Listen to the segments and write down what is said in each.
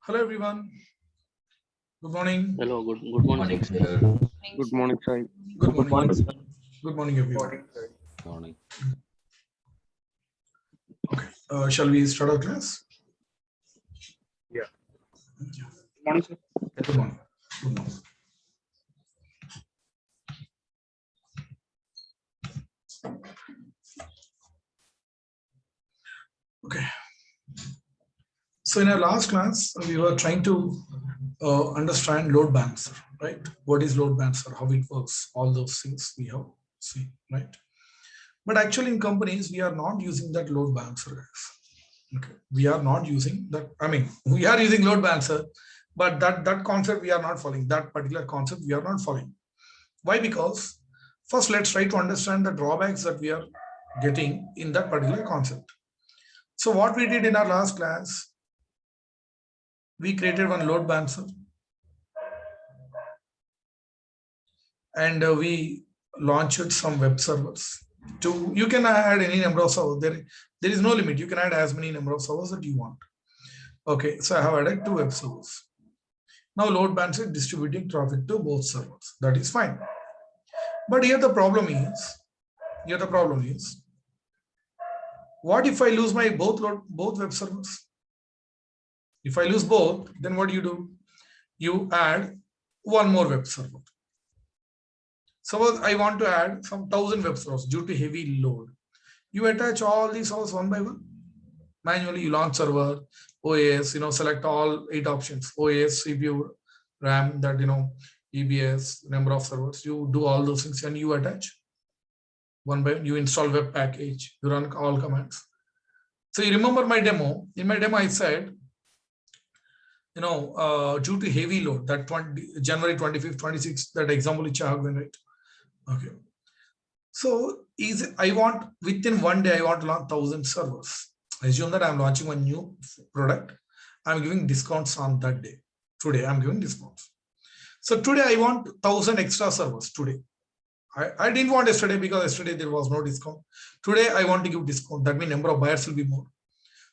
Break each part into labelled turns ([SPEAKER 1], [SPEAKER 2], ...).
[SPEAKER 1] Hello everyone. Good morning.
[SPEAKER 2] Hello, good morning,
[SPEAKER 3] Morning,
[SPEAKER 2] sir.
[SPEAKER 3] sir.
[SPEAKER 4] Good morning, Sai.
[SPEAKER 1] Good
[SPEAKER 3] Good
[SPEAKER 1] morning.
[SPEAKER 3] morning, sir.
[SPEAKER 1] Good morning everyone.
[SPEAKER 2] Morning.
[SPEAKER 1] Okay. Shall we start our class?
[SPEAKER 4] Yeah.
[SPEAKER 1] Yeah.
[SPEAKER 4] Good morning, sir.
[SPEAKER 1] Good morning. Good morning. Okay. So in our last class, we were trying to understand load balancer, right? What is load balancer? How it works? All those things we have seen, right? But actually, in companies, we are not using that load balancer, guys. Okay, we are not using that. I mean, we are using load balancer, but that concept we are not following. That particular concept we are not following. Why? Because first, let's try to understand the drawbacks that we are getting in that particular concept. So what we did in our last class, we created one load balancer and we launched some web servers. You can add any number of servers. There is no limit. You can add as many number of servers that you want. Okay, so I have added 2 web servers. Now load balancer is distributing traffic to both servers. That is fine. But here the problem is, what if I lose my both web servers? If I lose both, then what do? You add one more web server. Suppose I want to add some 1000 web servers due to heavy load. You attach all these servers one by one. Manually, you launch server, OS, select all 8 options, OS, CPU, RAM, that, EBS, number of servers. You do all those things and you attach one by one. You install web package, you run all commands. So you remember my demo. In my demo, I said, due to heavy load, that January 25th, 26th, that example which I have given, right? Okay. So within one day, I want to launch 1000 servers. Assume that I'm launching one new product. I'm giving discounts on that day. Today, I'm giving discounts. So today, I want 1000 extra servers today. I didn't want yesterday because yesterday there was no discount. Today, I want to give discount. That means number of buyers will be more.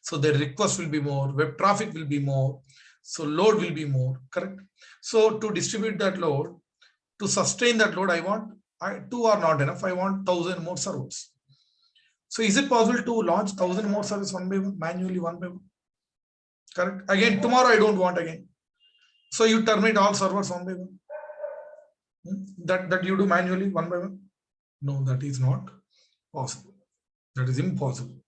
[SPEAKER 1] So their request will be more. Web traffic will be more. So load will be more, correct? So to distribute that load, to sustain that load, I want 2 are not enough. I want 1000 more servers. So is it possible to launch 1000 more servers one by one, manually one by one? Correct. Again, tomorrow I don't want again. So you terminate all servers one by one. That you do manually one by one? No, that is not possible. That is impossible.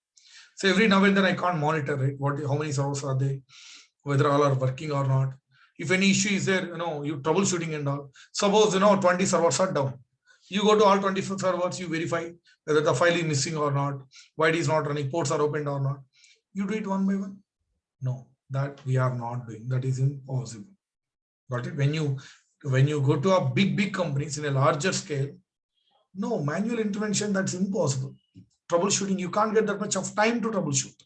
[SPEAKER 1] So every now and then I can't monitor, right? How many servers are they? Whether all are working or not. If any issue is there, you troubleshooting and all. Suppose 20 servers are down. You go to all 24 servers, you verify whether the file is missing or not, why it is not running, ports are opened or not. You do it one by one. No, that we are not doing. That is impossible. Got it? When you go to a big companies in a larger scale, no manual intervention, that's impossible. Troubleshooting, you can't get that much of time to troubleshoot.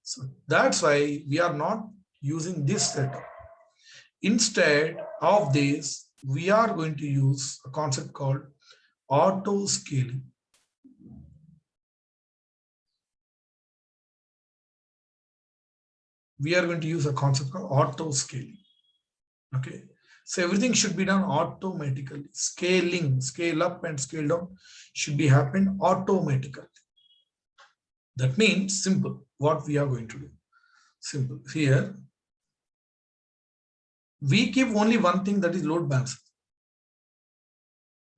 [SPEAKER 1] So that's why we are not using this setup. Instead of this, we are going to use a concept called auto scaling. We are going to use a concept called auto scaling. Okay. So everything should be done automatically. Scaling, scale up and scale down should be happen automatically. That means simple. What we are going to do. Simple. Here, we keep only one thing, that is load balancer.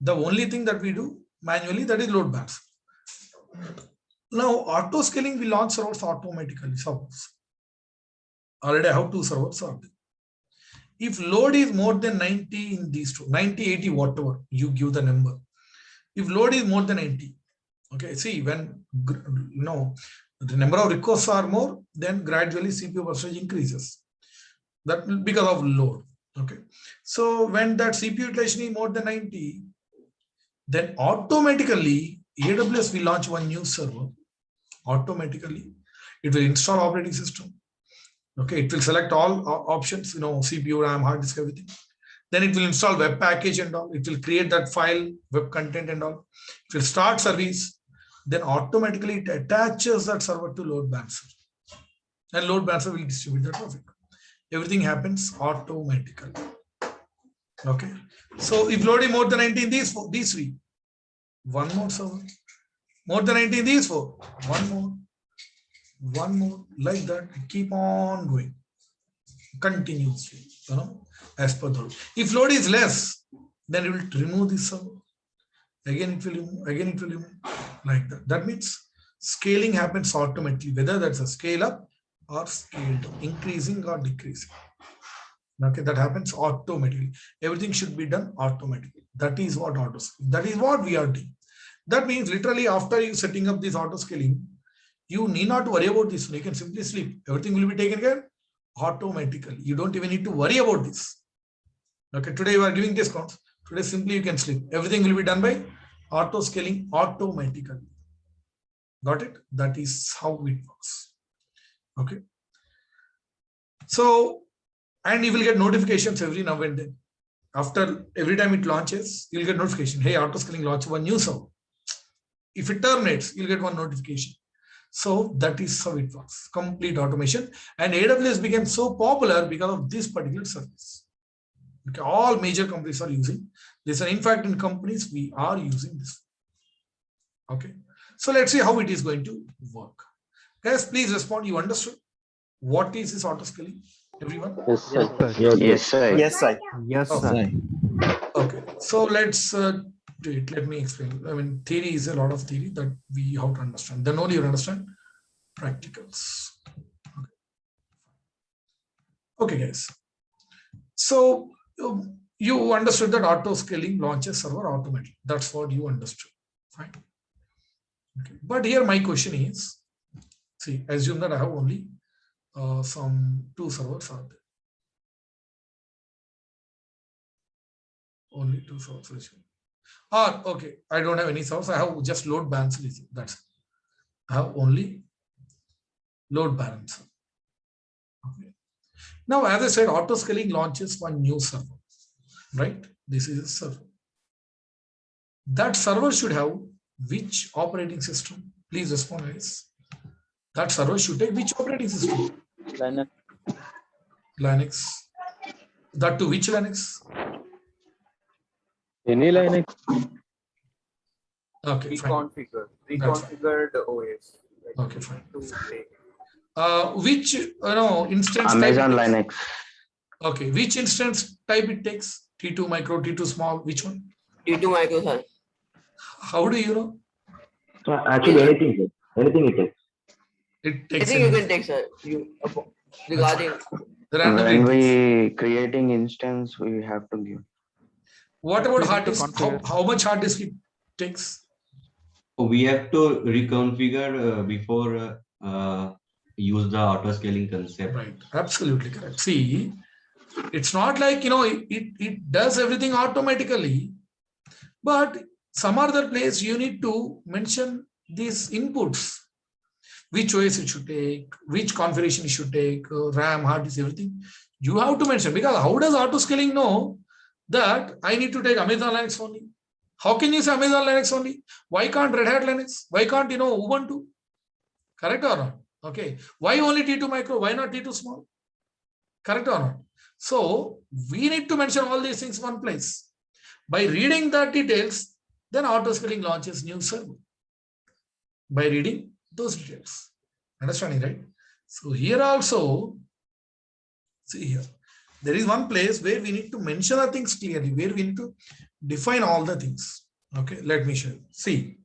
[SPEAKER 1] The only thing that we do manually, that is load balancer. Now, auto scaling will launch servers automatically. Suppose already I have 2 servers are there. If load is more than 90 in these two, 90, 80, whatever you give the number. If load is more than 90, okay, see, when the number of requests are more, then gradually CPU percentage increases. That because of load. Okay. So when that CPU utilization is more than 90, then automatically AWS will launch one new server. Automatically, it will install operating system. Okay, it will select all options, CPU, RAM, hard disk, everything. Then it will install web package and all. It will create that file, web content and all. It will start service. Then automatically it attaches that server to load balancer. And load balancer will distribute the traffic. everything happens automatically. Okay. So if loading more than 19, these three, one more server. More than 19, these four, one more, like that. Keep on going continuously, as per the load. If load is less, then it will remove this server. Again, it will remove, again, it will remove, like that. That means scaling happens automatically, whether that's a scale up or scale down, increasing or decreasing. Okay, that happens automatically. Everything should be done automatically. That is what auto scaling. That is what we are doing. That means literally after you setting up this auto scaling, you need not worry about this. You can simply sleep. Everything will be taken care automatically. You don't even need to worry about this. Okay, today you are giving discounts. Today simply you can sleep. Everything will be done by auto scaling automatically. Got it? That is how it works. Okay. So, and you will get notifications every now and then. After every time it launches, you'll get notification. Hey, auto scaling launch one new server. If it terminates, you'll get one notification. So that is how it works. Complete automation. And AWS became so popular because of this particular service. Okay, all major companies are using this. And in fact, in companies, we are using this. Okay. So let's see how it is going to work. Guys, please respond. You understood what is this auto scaling? Everyone?
[SPEAKER 4] Yes, sir.
[SPEAKER 3] Yes, sir.
[SPEAKER 5] Yes, sir.
[SPEAKER 3] Yes,
[SPEAKER 1] Okay.
[SPEAKER 3] sir.
[SPEAKER 1] Okay. So let's do it. Let me explain. I mean, theory is a lot of theory that we have to understand. Then only you understand practicals. Okay, guys. So you understood that auto scaling launches server automatically. That's what you understood. Fine. Okay. But here my question is, see, assume that I have only some 2 servers are there. Only 2 servers. Okay, I don't have any servers. I have just load balancer. That's it. I have only load balancer. Okay. Now, as I said, auto scaling launches one new server, right? This is a server. That server should have which operating system? Please respond, guys. That server should take which operating system? Linux. That to which Linux?
[SPEAKER 4] Any Linux?
[SPEAKER 1] Okay, fine.
[SPEAKER 5] Reconfigured OS.
[SPEAKER 1] Okay, fine.
[SPEAKER 5] To take.
[SPEAKER 1] Which instance
[SPEAKER 3] Amazon
[SPEAKER 1] type
[SPEAKER 3] Linux.
[SPEAKER 1] Okay, which instance type it takes? T2 micro, T2 small, which one?
[SPEAKER 5] T2 micro, sir.
[SPEAKER 1] How do you know?
[SPEAKER 3] So actually, anything it takes.
[SPEAKER 1] It
[SPEAKER 5] I
[SPEAKER 1] takes
[SPEAKER 5] think you can take, sir. Regarding
[SPEAKER 1] randomly.
[SPEAKER 3] When
[SPEAKER 1] it takes.
[SPEAKER 3] we creating instance, we have to give.
[SPEAKER 1] What about hard disk? How much hard disk it takes?
[SPEAKER 2] We have to reconfigure before use the auto scaling concept.
[SPEAKER 1] Right, absolutely correct. See, it's not like it does everything automatically, but some other place you need to mention these inputs. Which OS it should take, which configuration it should take, RAM, hard disk, everything. You have to mention, because how does auto scaling know that I need to take Amazon Linux only? How can you say Amazon Linux only? Why can't Red Hat Linux? Why can't Ubuntu? Correct or not? Okay. Why only T2 micro? Why not T2 small? Correct or not? So we need to mention all these things in one place. By reading the details, then auto scaling launches new server. By reading those details. Understanding, right? So here also, see here, there is one place where we need to mention the things clearly, where we need to define all the things. Okay, let me show you. See,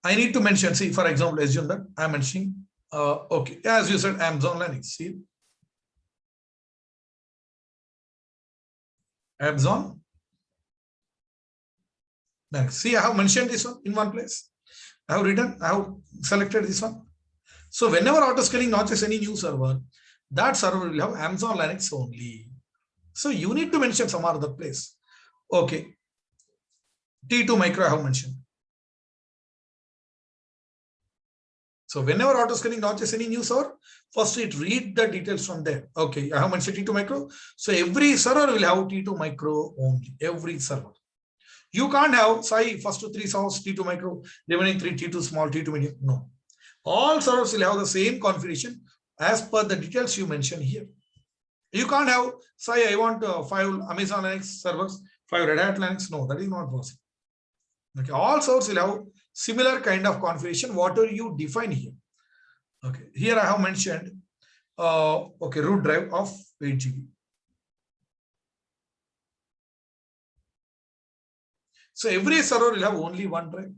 [SPEAKER 1] I need to mention, see, for example, assume that I'm mentioning, okay, as you said, Amazon Linux. See, Amazon Linux. See, I have mentioned this one in one place. I have selected this one. So whenever auto scaling launches any new server, that server will have Amazon Linux only. So you need to mention some other place. Okay. T2 micro I have mentioned. So whenever auto scaling launches any new server, first it read the details from there. Okay, I have mentioned T2 micro. So every server will have T2 micro only. Every server. You can't have, say, first 3 servers T2 micro, remaining 3 T2 small, T2 medium. No. All servers will have the same configuration as per the details you mention here. You can't have, say, I want 5 Amazon Linux servers, 5 Red Hat Linux. No, that is not possible. Okay, all servers will have similar kind of configuration, whatever you define here. Okay, here I have mentioned, okay, root drive of 8 GB. So every server will have only one drive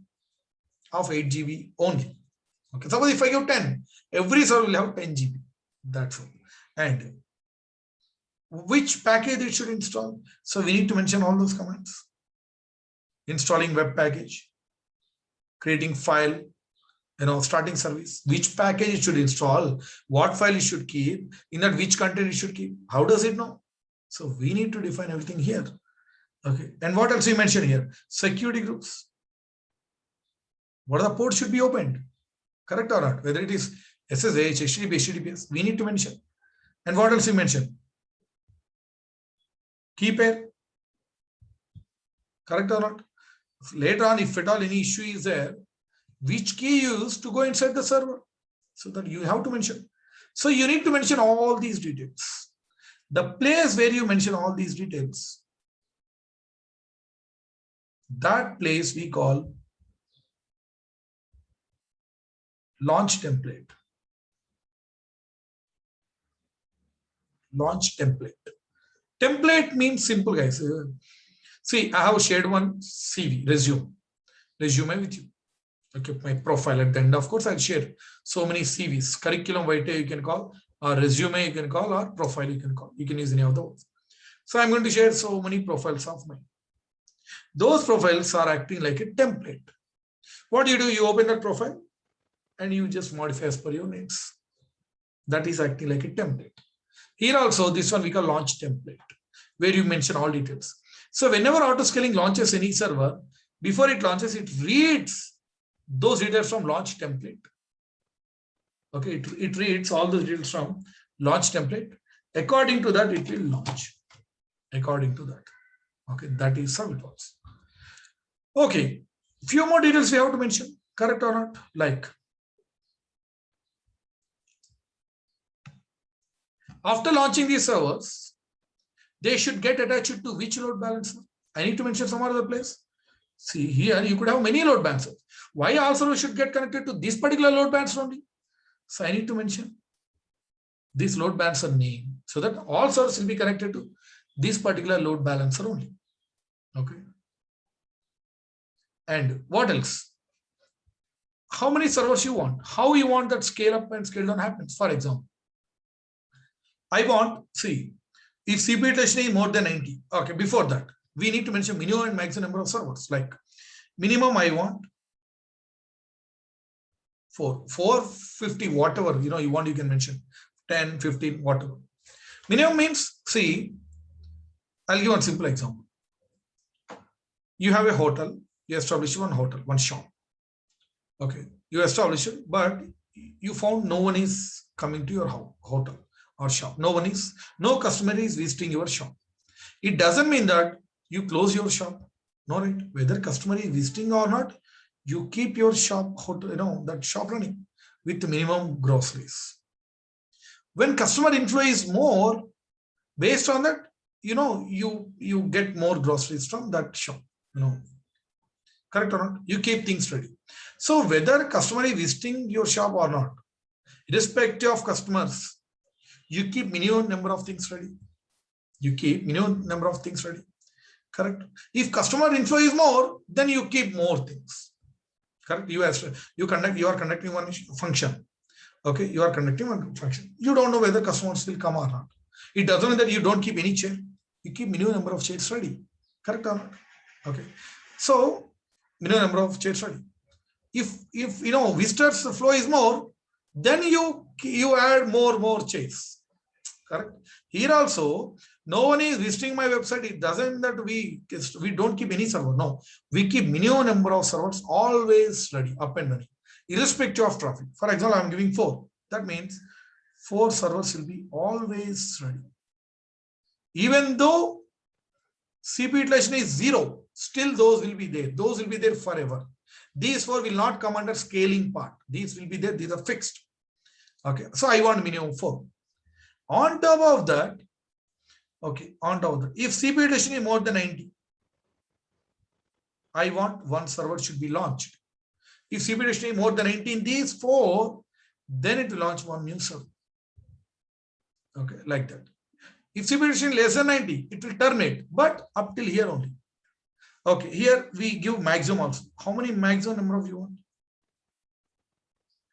[SPEAKER 1] of 8 GB only. Okay, suppose if I give 10, every server will have 10 GB. That's all. And which package it should install? So we need to mention all those commands. Installing web package, creating file, starting service, which package it should install, what file it should keep, in that which content it should keep. How does it know? So we need to define everything here. Okay, and what else we mentioned here? Security groups. What are the ports should be opened? Correct or not? Whether it is SSH, HTTP, HTTPS, we need to mention. And what else we mentioned? Key pair. Correct or not? Later on, if at all any issue is there, which key you use to go inside the server? So that you have to mention. So you need to mention all these details. The place where you mention all these details, that place we call launch template. Launch template. Template means simple, guys. See, I have shared one CV, resume with you. Okay, my profile at the end. Of course, I'll share so many CVs. Curriculum vitae you can call, or resume you can call, or profile you can call. You can use any of those. So I'm going to share so many profiles of mine. Those profiles are acting like a template. What do? You open that profile and you just modify as per your needs. That is acting like a template. Here also, this one we call launch template, where you mention all details. So whenever autoscaling launches any server, before it launches, it reads those details from launch template. Okay, it reads all those details from launch template. According to that, it will launch. According to that. Okay, that is how it works. Okay, few more details we have to mention. Correct or not? Like, after launching these servers, they should get attached to which load balancer? I need to mention some other place. See, here you could have many load balancers. Why all servers should get connected to this particular load balancer only? So I need to mention this load balancer name, so that all servers will be connected to this particular load balancer only. Okay. And what else? How many servers you want? How you want that scale up and scale down happens? For example, I want, see, if CPU utilization is more than 90, okay, before that, we need to mention minimum and maximum number of servers. Like minimum, I want 450, whatever, you want, you can mention 10, 15, whatever. Minimum means, see, I'll give one simple example. You have a hotel, you establish one hotel, one shop. Okay, you establish it, but you found no one is coming to your hotel or shop. No customer is visiting your shop. It doesn't mean that you close your shop. No, right? Whether customer is visiting or not, you keep your shop, that shop running with minimum groceries. When customer inflow is more, based on that, you get more groceries from that shop. Correct or not? You keep things ready. So whether customer is visiting your shop or not, irrespective of customers, you keep minimum number of things ready. Correct. If customer inflow is more, then you keep more things. Correct. You are conducting one function. Okay, you are conducting one function. You don't know whether customers will come or not. It doesn't mean that you don't keep any chair. You keep minimum number of chairs ready. Correct or not? Okay. So minimum number of chairs ready. If visitors flow is more, then you add more chairs. Correct. Here also, no one is visiting my website. It doesn't that we don't keep any server. No, we keep minimum number of servers always ready, up and running, irrespective of traffic. For example, I'm giving 4. That means 4 servers will be always ready. Even though CPU utilization is 0, still those will be there. Those will be there forever. These 4 will not come under scaling part. These will be there. These are fixed. Okay, so I want minimum 4. On top of that, okay, on top of that, if CPU utilization is more than 90, I want one server should be launched. If CPU utilization is more than 90 in these 4, then it will launch one new server. Okay, like that. If CPU utilization is less than 90, it will terminate, but up till here only. Okay, here we give maximum also. How many maximum number of you want?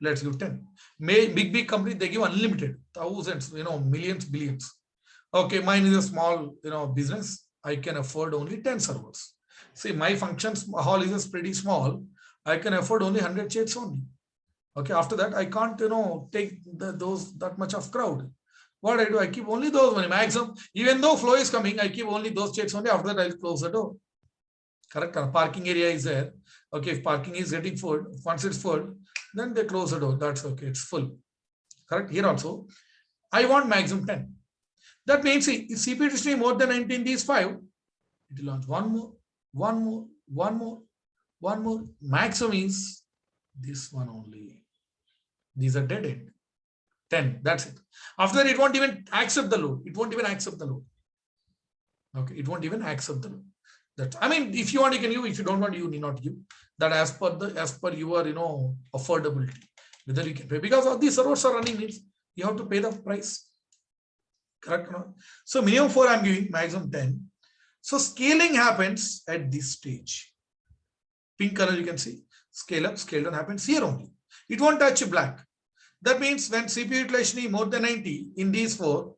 [SPEAKER 1] Let's give 10. Big company, they give unlimited, thousands, millions, billions. Okay, mine is a small, business. I can afford only 10 servers. See, my functions hall is pretty small. I can afford only 100 chairs only. Okay, after that, I can't, take that much of crowd. What I do, I keep only those money maximum. Even though flow is coming, I keep only those chairs only. After that, I'll close the door. Correct? Parking area is there. Okay, if parking is getting full, once it's full, then they close the door. That's okay, it's full. Correct? Here also, I want maximum 10. That means if CPU is more than 19, these 5, it will launch one more, one more, one more, one more. Maximum is this one only. These are dead end. 10, that's it. After that, it won't even accept the load. It won't even accept the load. Okay, it won't even accept the load. That, I mean, if you want, you can use. If you don't want, you need not use. That as per your affordability, whether you can pay, because all these servers are running means you have to pay the price. Correct? No? So minimum 4 I'm giving, maximum 10. So scaling happens at this stage. Pink color you can see. Scale up, scale down happens here only. It won't touch black. That means when CPU utilization is more than 90 in these 4,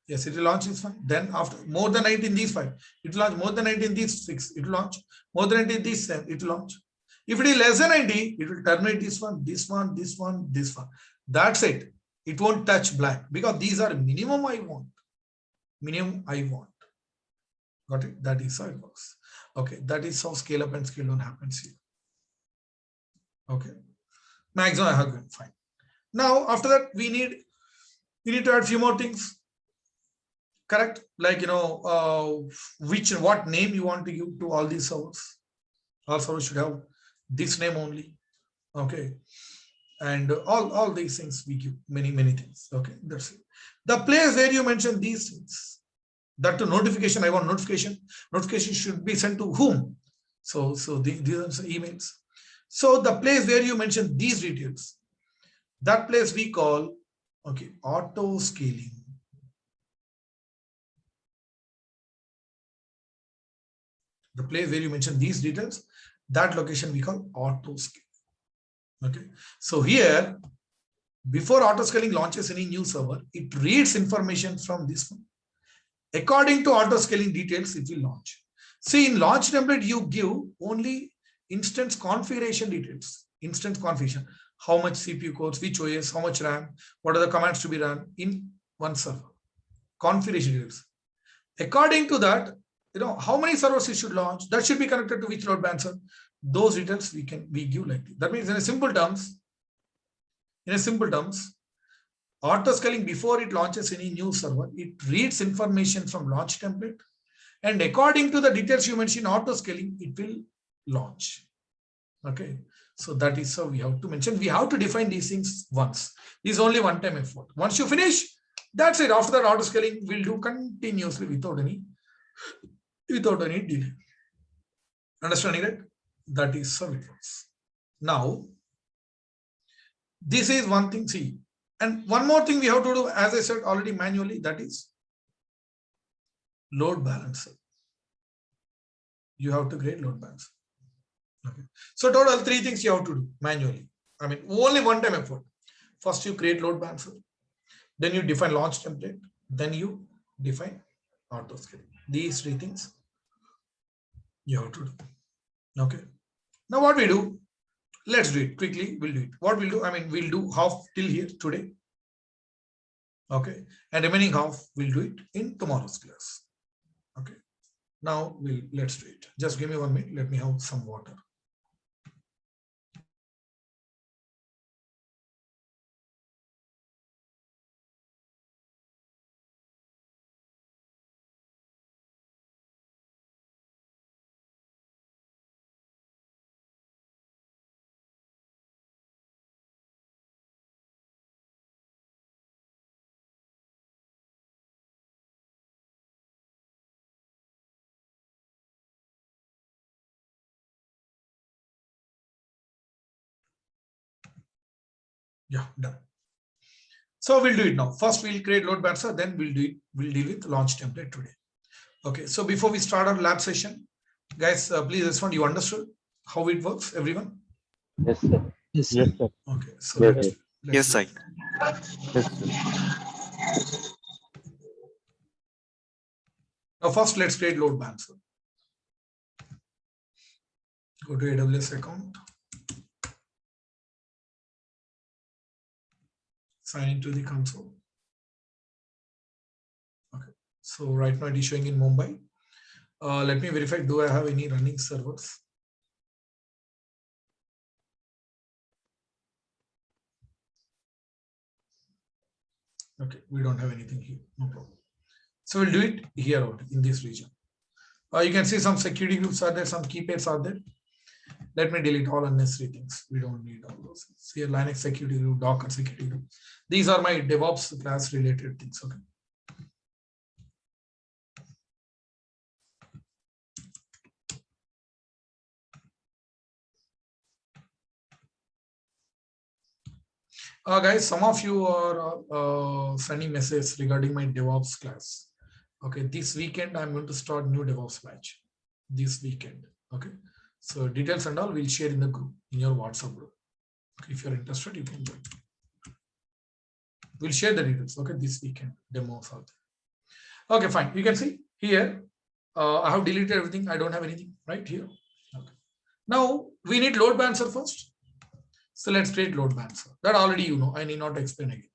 [SPEAKER 1] yes, it will launch this one. Then after more than 90 in these 5, it will launch. More than 90 in these 6, it will launch. More than 90 in these 7, it will launch. If it is less than 90, it will terminate this one, this one, this one, this one. That's it. It won't touch black because these are minimum I want. Minimum I want. Got it? That is how it works. Okay, that is how scale up and scale down happens here. Okay. Maximum I have given. Fine. Now after that, we need to add few more things. Correct? Like what name you want to give to all these servers. All servers should have this name only. Okay. And all these things we give many things. Okay, that's it. The place where you mentioned these things, that to notification, I want notification. Notification should be sent to whom? So these are emails. So the place where you mentioned these details, that place we call, okay, auto scaling. The place where you mentioned these details, that location we call auto scaling. Okay, so here, before auto scaling launches any new server, it reads information from this one. According to auto scaling details, it will launch. See, in launch template, you give only instance configuration details. Instance configuration, how much CPU cores, which OS, how much RAM, what are the commands to be run in one server. Configuration details. According to that, how many servers you should launch, that should be connected to which load balancer. Those details we give like this. That means in simple terms, auto scaling before it launches any new server, it reads information from launch template, and according to the details you mentioned, auto scaling, it will launch. Okay, so that is how we have to mention. We have to define these things once. This is only one-time effort. Once you finish, that's it. After that, auto scaling will do continuously without any delay. Understanding that? That is how it works. Now, this is one thing. See, and one more thing we have to do, as I said already manually, that is load balancer. You have to create load balancer. Okay. So total 3 things you have to do manually. I mean, only one-time effort. First, you create load balancer. Then you define launch template. Then you define auto scaling. These 3 things you have to do. Okay. Now what we do? Let's do it quickly. We'll do it. What we'll do? I mean, we'll do half till here today. Okay. And remaining half, we'll do it in tomorrow's class. Okay. Now let's do it. Just give me 1 minute. Let me have some water. Yeah, done. So we'll do it now. First, we'll create load balancer, then we'll deal with launch template today. Okay, so before we start our lab session, guys, please respond. You understood how it works, everyone?
[SPEAKER 3] Yes, sir.
[SPEAKER 4] Yes,
[SPEAKER 3] Yes, sir.
[SPEAKER 1] Okay, so
[SPEAKER 3] Yes,
[SPEAKER 1] let's
[SPEAKER 3] sir.
[SPEAKER 6] Yes, sir.
[SPEAKER 3] Yes, sir.
[SPEAKER 1] now first let's create load balancer. Go to AWS account. Sign into the console. Okay, so right now it is showing in Mumbai. Let me verify, do I have any running servers? Okay, we don't have anything here, no problem. So we'll do it here out in this region. You can see some security groups are there, some key pairs are there. Let me delete all unnecessary things. We don't need all those things. Here, Linux security group, Docker security group. These are my DevOps class related things. Okay. Guys, some of you are sending messages regarding my DevOps class. Okay, this weekend I'm going to start new DevOps batch. This weekend. Okay, so details and all we'll share in the group, in your WhatsApp group. Okay, if you're interested, you can join. We'll share the details. Okay, this weekend demos out there. Okay, fine. You can see here. I have deleted everything. I don't have anything right here. Okay. Now we need load balancer first. So let's create load balancer. That already you know. I need not explain again.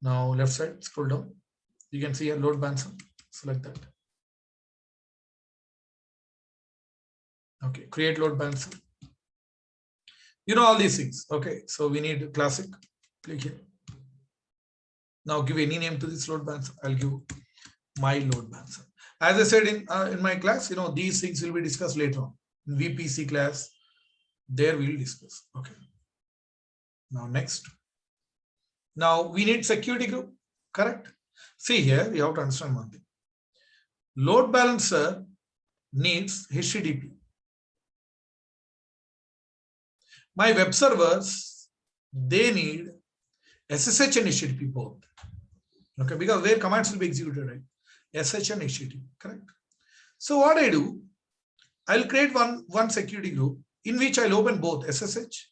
[SPEAKER 1] Now left side, scroll down. You can see here load balancer. Select that. Okay, create load balancer. You know all these things. Okay, so we need classic. Click here. Now give any name to this load balancer. I'll give my load balancer. As I said in my class, you know, these things will be discussed later on. In VPC class, there we'll discuss. Okay. Now next. Now we need security group, correct? See here, you have to understand one thing. Load balancer needs HTTP. My web servers, they need SSH and HTTP both. Okay, because where commands will be executed, right? SSH and HTTP, correct? So what I do, I'll create one security group in which I'll open both SSH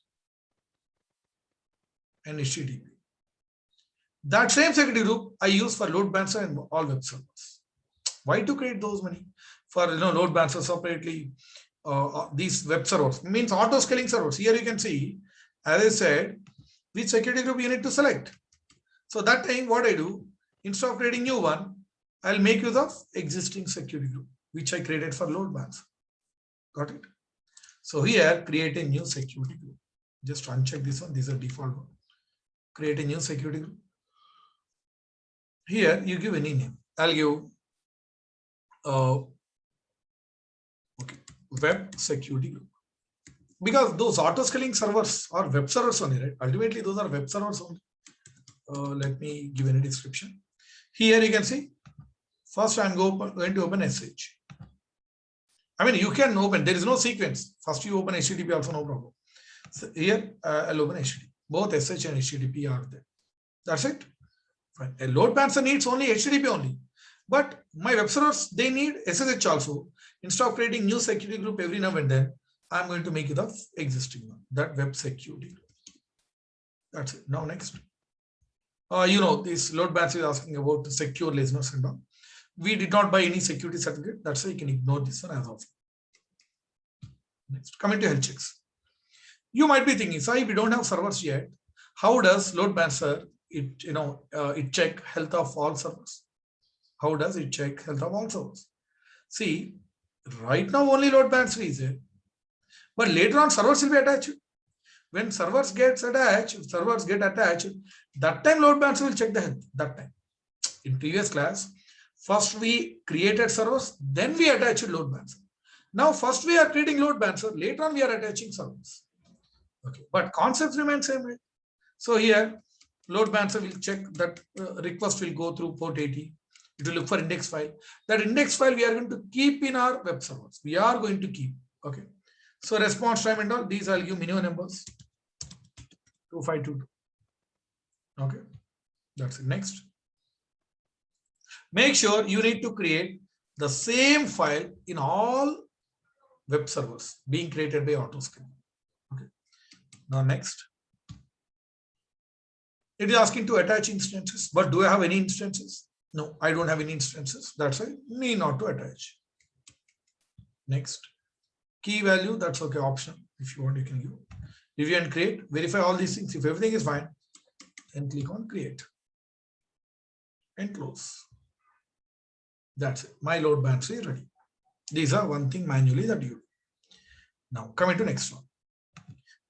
[SPEAKER 1] and HTTP. That same security group I use for load balancer and all web servers. Why to create those many? For load balancer separately, these web servers means auto scaling servers. Here you can see, as I said, which security group you need to select. So that time what I do, instead of creating new one, I'll make use of existing security group, which I created for load balancer. Got it? So here, create a new security group. Just uncheck this one. This is a default one. Create a new security group. Here, you give any name. I'll give web security group. Because those auto-scaling servers are web servers only, right? Ultimately, those are web servers only. Let me give any description. Here you can see, first I'm going to open SH. I mean, you can open, there is no sequence. First you open HTTP also, no problem. So here I'll open HTTP. Both SH and HTTP are there. That's it. Fine. A load balancer needs only HTTP only. But my web servers, they need SSH also. Instead of creating new security group every now and then, I'm going to make it the existing one, that web security group. That's it. Now next. This load balancer is asking about secure listeners and all. We did not buy any security certificate. That's why you can ignore this one as of. Next, coming to health checks. You might be thinking, Sai, we don't have servers yet. How does load balancer it check health of all servers? How does it check health of all servers? See, right now only load balancer is there, but later on servers will be attached. When servers get attached, that time load balancer will check the health. That time, in previous class. First we created servers, then we attached load balancer. Now first we are creating load balancer, later on we are attaching servers. Okay, but concepts remain same, right? So here load balancer will check that request will go through port 80. It will look for index file. That index file we are going to keep in our web servers. We are going to keep. Okay. So response time and all these I'll give minimum numbers 2522. Okay, that's it. Next. Make sure you need to create the same file in all web servers being created by AutoScaling. Okay. Now next. It is asking to attach instances, but do I have any instances? No, I don't have any instances. That's why need not to attach. Next. Key value, that's okay, option. If you want, you can give. Review and create, verify all these things. If everything is fine, then click on create and close. That's it. My load balance is ready. These are one thing manually that you do. Now coming to next one.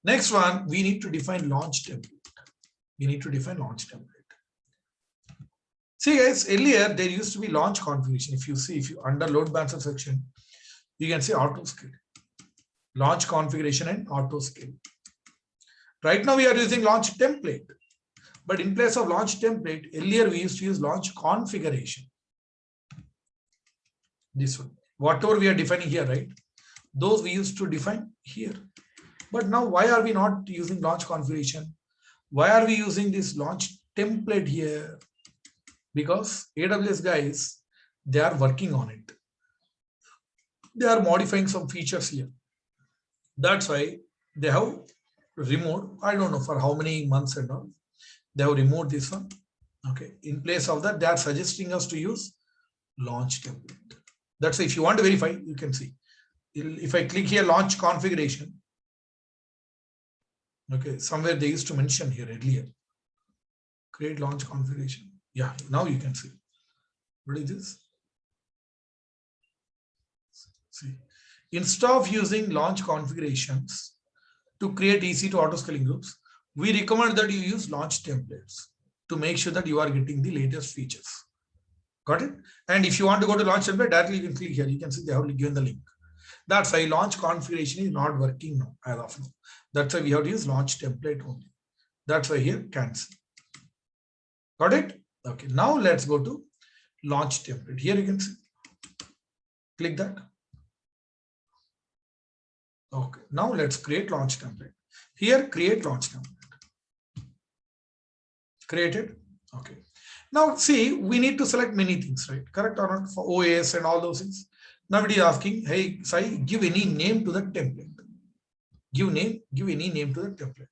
[SPEAKER 1] Next one, we need to define launch template. We need to define launch template. See guys, earlier there used to be launch configuration. If you under load balancer section, you can see auto scale, launch configuration and auto scale. Right now we are using launch template, but in place of launch template, earlier we used to use launch configuration. This one, whatever we are defining here, right? Those we used to define here. But now why are we not using launch configuration? Why are we using this launch template here? Because AWS guys, they are working on it. They are modifying some features here. That's why they have removed, I don't know for how many months and all, they have removed this one. Okay. In place of that, they are suggesting us to use launch template. That's why if you want to verify, you can see. If I click here, launch configuration. Okay, somewhere they used to mention here earlier. Create launch configuration. Yeah, now you can see. What is this? See, instead of using launch configurations to create EC2 auto-scaling groups, we recommend that you use launch templates to make sure that you are getting the latest features. Got it? And if you want to go to launch template, directly you can click here. You can see they have given the link. That's why launch configuration is not working now as of now. That's why we have to use launch template only. That's why here cancel. Got it? Okay. Now let's go to launch template. Here you can see. Click that. Okay. Now let's create launch template. Here, create launch template. Created. Okay. Now see, we need to select many things, right? Correct or not? For OS and all those things. Now it is asking, hey, Sai, give any name to the template. Give any name to the template.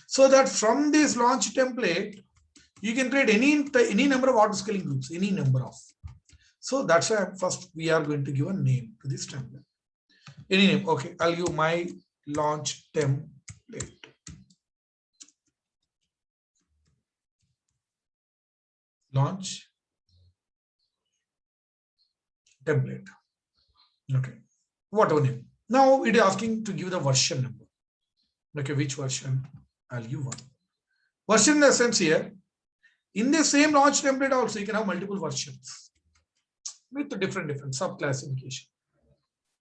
[SPEAKER 1] So that from this launch template, you can create any number of auto-scaling groups, any number of. So that's why first we are going to give a name to this template. Any name. Okay, I'll give my launch template. Launch template. Okay, whatever name. Now it is asking to give the version number. Okay, which version? I'll give one. Version in the sense here, in the same launch template also, you can have multiple versions with the different sub-classification.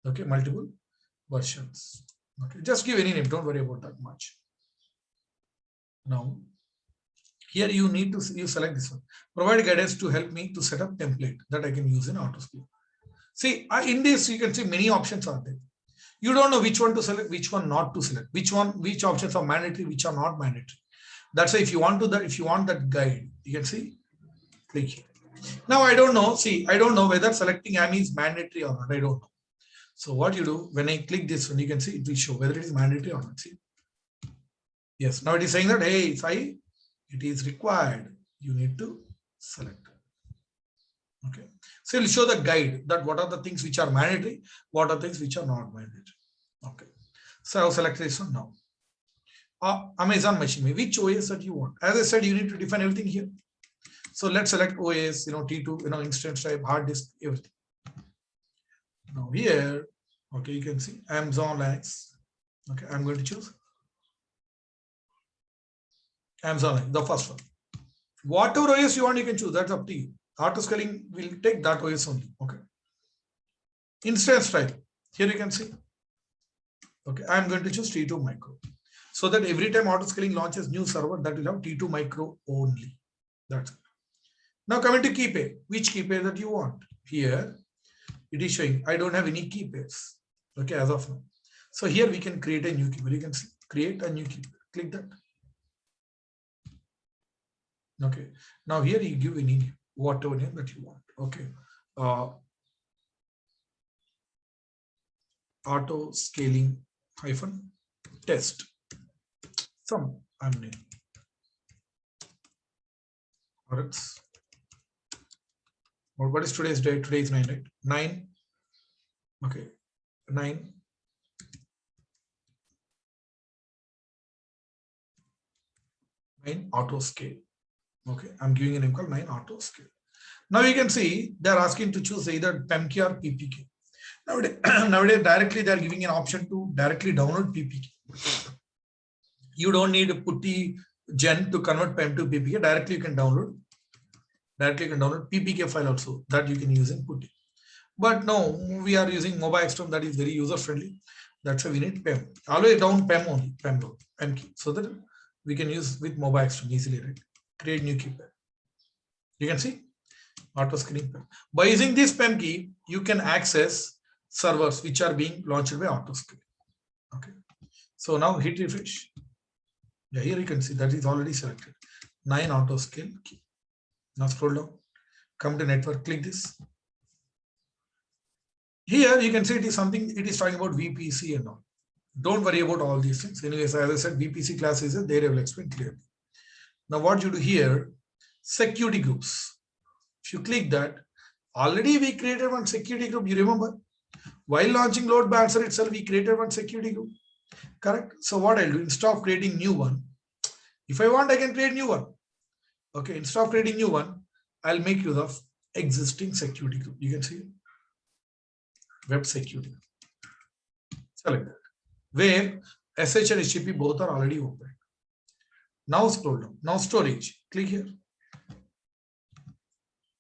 [SPEAKER 1] Okay, multiple versions. Okay, just give any name. Don't worry about that much. Now, here you need to select this one. Provide guidance to help me to set up template that I can use in AutoScale. See, in this you can see many options are there. You don't know which one to select, which one not to select, which options are mandatory, which are not mandatory. That's why if you want that guide, you can see, click here. Now I don't know. See, I don't know whether selecting AMI is mandatory or not. I don't know. So what you do when I click this one, you can see it will show whether it is mandatory or not. See, yes. Now it is saying that hey, Sai, it is required. You need to select. Okay. So it will show the guide that what are the things which are mandatory, what are things which are not mandatory. Okay. So I'll select this one now. Amazon machine, which OS that you want. As I said, you need to define everything here. So let's select OS, T2, instance type, hard disk, everything. Now here, okay, you can see Amazon Linux. Okay, I'm going to choose Amazon Linux, the first one. Whatever OS you want, you can choose. That's up to you. Auto-scaling will take that OS only. Okay. Instance type. Here you can see. Okay, I'm going to choose T2 micro. So that every time auto-scaling launches new server, that will have T2 micro only. That's it. Now coming to key pair. Which key pair that you want? Here, it is showing I don't have any key pairs. Okay, as of now. So here we can create a new key pair. You can see, create a new key pair. Click that. Okay. Now here you give any name, whatever name that you want. Okay. Auto scaling hyphen test. Some I'm name. Or else. What is today's date? Today is 9, right? 9. Okay. 9. Auto scale. Okay, I'm giving a name called 9 auto scale. Now you can see they're asking to choose either PEMK or PPK. Nowadays directly they're giving an option to directly download PPK. You don't need a putty gen to convert PEM to PPK. Directly you can download. Directly you can download PPK file also that you can use in putty. But no, we are using mobile external that is very user friendly. That's why we need PEM. Always down PEM only, PEM key, so that we can use with mobile external easily, right? Create new key PEM. You can see auto scaling PEM. By using this PEM key, you can access servers which are being launched by auto scaling. Okay. So now hit refresh. Yeah, here you can see that is already selected. 9 auto scale key. Now scroll down, come to network, click this. Here you can see it is something, it is talking about VPC and all. Don't worry about all these things. Anyways, as I said, VPC class is there, I will explain clearly. Now what you do here, security groups. If you click that, already we created one security group, you remember? While launching load balancer itself, we created one security group. Correct? So what I'll do, instead of creating new one, if I want, I can create new one. Okay, instead of creating new one, I'll make use of existing security group. You can see web security. Select that. Where SH and HTTP both are already open. Now scroll down. Now storage. Click here.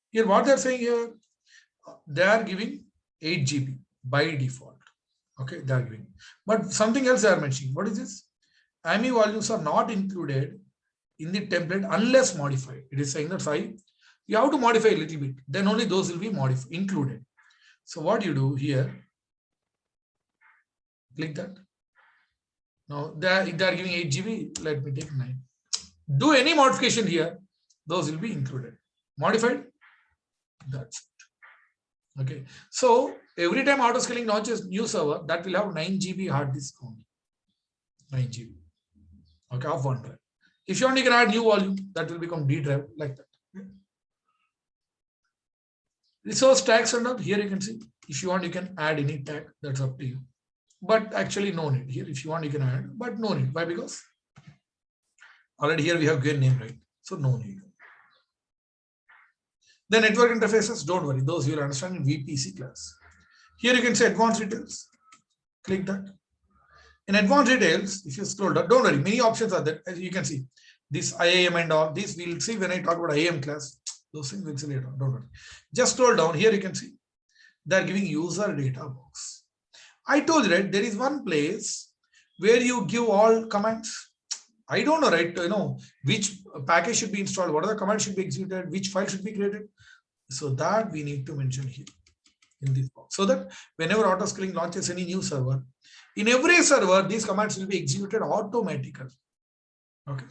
[SPEAKER 1] Here, what they're saying here, they are giving 8 GB by default. Okay, they are giving. But something else they are mentioning. What is this? IME volumes are not included in the template unless modified. It is saying that you have to modify a little bit. Then only those will be modified, included. So what you do here, click that. Now they are giving 8 GB. Let me take 9. Do any modification here, those will be included. Modified, that's it. Okay. So every time auto scaling launches new server, that will have 9 GB hard disk only. 9 GB. Okay, of one drive. If you want, you can add new volume, that will become D drive like that. Resource tags are not here. You can see. If you want, you can add any tag. That's up to you. But actually, no need here. If you want, you can add, but no need. Why? Because already here we have given name, right? So no need. The network interfaces, don't worry. Those you will understand in VPC class. Here you can say advanced details. Click that. In advanced details, if you scroll down, don't worry. Many options are there. As you can see, this IAM and all this we'll see when I talk about IAM class. Those things we'll see later on. Don't worry. Just scroll down. Here you can see they're giving user data box. I told you, right? There is one place where you give all commands. I don't know, right? You know, which package should be installed, what are the commands should be executed, which file should be created. So that we need to mention here in this box. So that whenever auto scaling launches any new server, in every server, these commands will be executed automatically. Okay.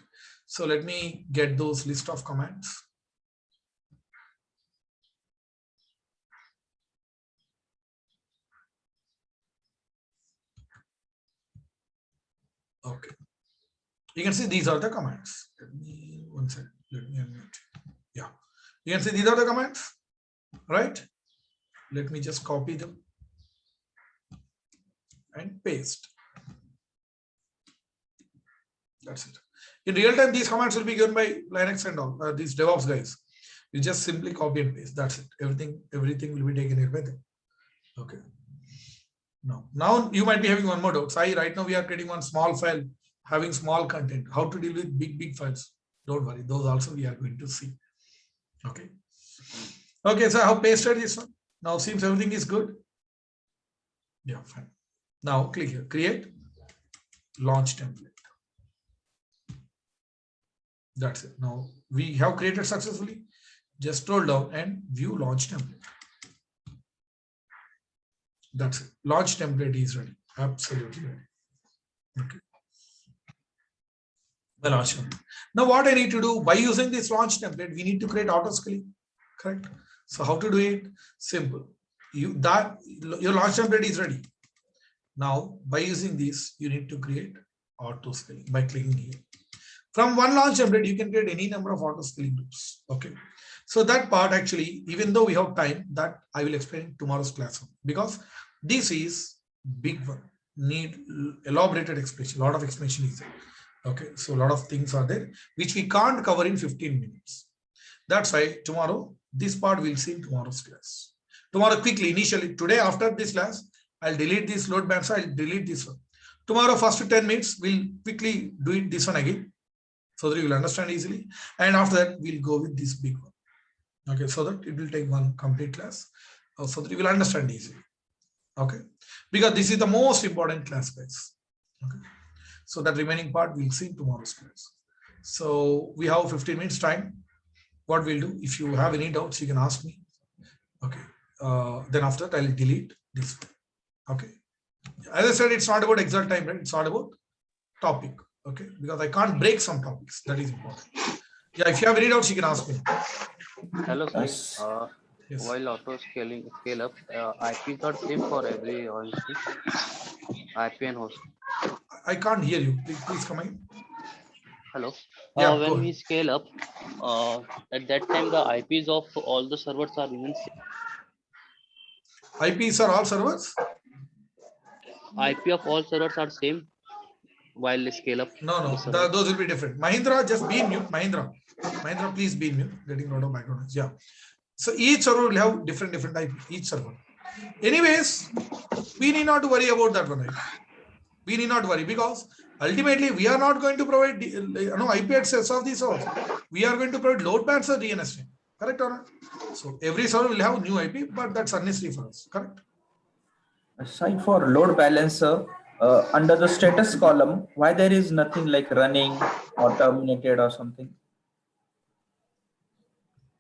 [SPEAKER 1] So let me get those list of commands. Okay. You can see these are the commands. Let me one second. Let me unmute. Yeah. You can see these are the commands, right? Let me just copy them and paste. That's it. In real time, these commands will be given by Linux and all these DevOps guys. You just simply copy and paste. That's it. Everything will be taken here by them. Okay. Now you might be having one more doubt. Sai, right now we are creating one small file having small content. How to deal with big files? Don't worry. Those also we are going to see. Okay. Okay. So I have pasted this one. Now seems everything is good. Yeah, fine. Now click here. Create launch template. That's it. Now we have created successfully. Just scroll down and view launch template. That's it. Launch template is ready. Absolutely ready. Okay. Well, awesome. Now what I need to do by using this launch template, we need to create auto scaling, correct? So how to do it? Simple. Your launch template is ready. Now by using this, you need to create auto scaling by clicking here. From one launch template, you can create any number of auto scaling loops. Okay. So that part actually, even though we have time, that I will explain in tomorrow's class because this is big one. Need elaborated explanation. A lot of explanation is there. Okay, so a lot of things are there which we can't cover in 15 minutes. That's why tomorrow this part we'll see in tomorrow's class. Tomorrow quickly, initially today after this class, I'll delete this load bands. I'll delete this one. Tomorrow first 10 minutes we'll quickly do it this one again, so that you will understand easily. And after that we'll go with this big one. Okay, so that it will take one complete class, so that you will understand easily. Okay, because this is the most important class, guys. Okay. So that remaining part we'll see in tomorrow's class. So we have 15 minutes time. What we'll do, if you have any doubts, you can ask me. Okay. Then after that, I'll delete this. Okay. As I said, it's not about exact time, right? It's not about topic. Okay. Because I can't break some topics. That is important. Yeah. If you have any doubts, you can ask me.
[SPEAKER 3] Hello, sir.
[SPEAKER 1] Yes. Yes.
[SPEAKER 3] While auto scale up, IPs are same for every host. IP and host.
[SPEAKER 1] I can't hear you. Please come in.
[SPEAKER 3] Hello.
[SPEAKER 1] Yeah, go
[SPEAKER 3] When
[SPEAKER 1] ahead.
[SPEAKER 3] we scale up, at that time the IPs of all the servers are even same.
[SPEAKER 1] IPs are all servers?
[SPEAKER 3] IP of all servers are same while they scale up.
[SPEAKER 1] No, those will be different. Mahindra, just be in mute. Mahindra, please be in mute. Getting a lot of background noise. Yeah. So each server will have different IP, each server. Anyways, we need not to worry about that one. Right? We need not worry because ultimately we are not going to provide IP access of these servers. We are going to provide load balance or DNS name. Correct or not? So every server will have new IP, but that's unnecessary for us. Correct?
[SPEAKER 6] Aside for load balancer, under the status column, why there is nothing like running or terminated or something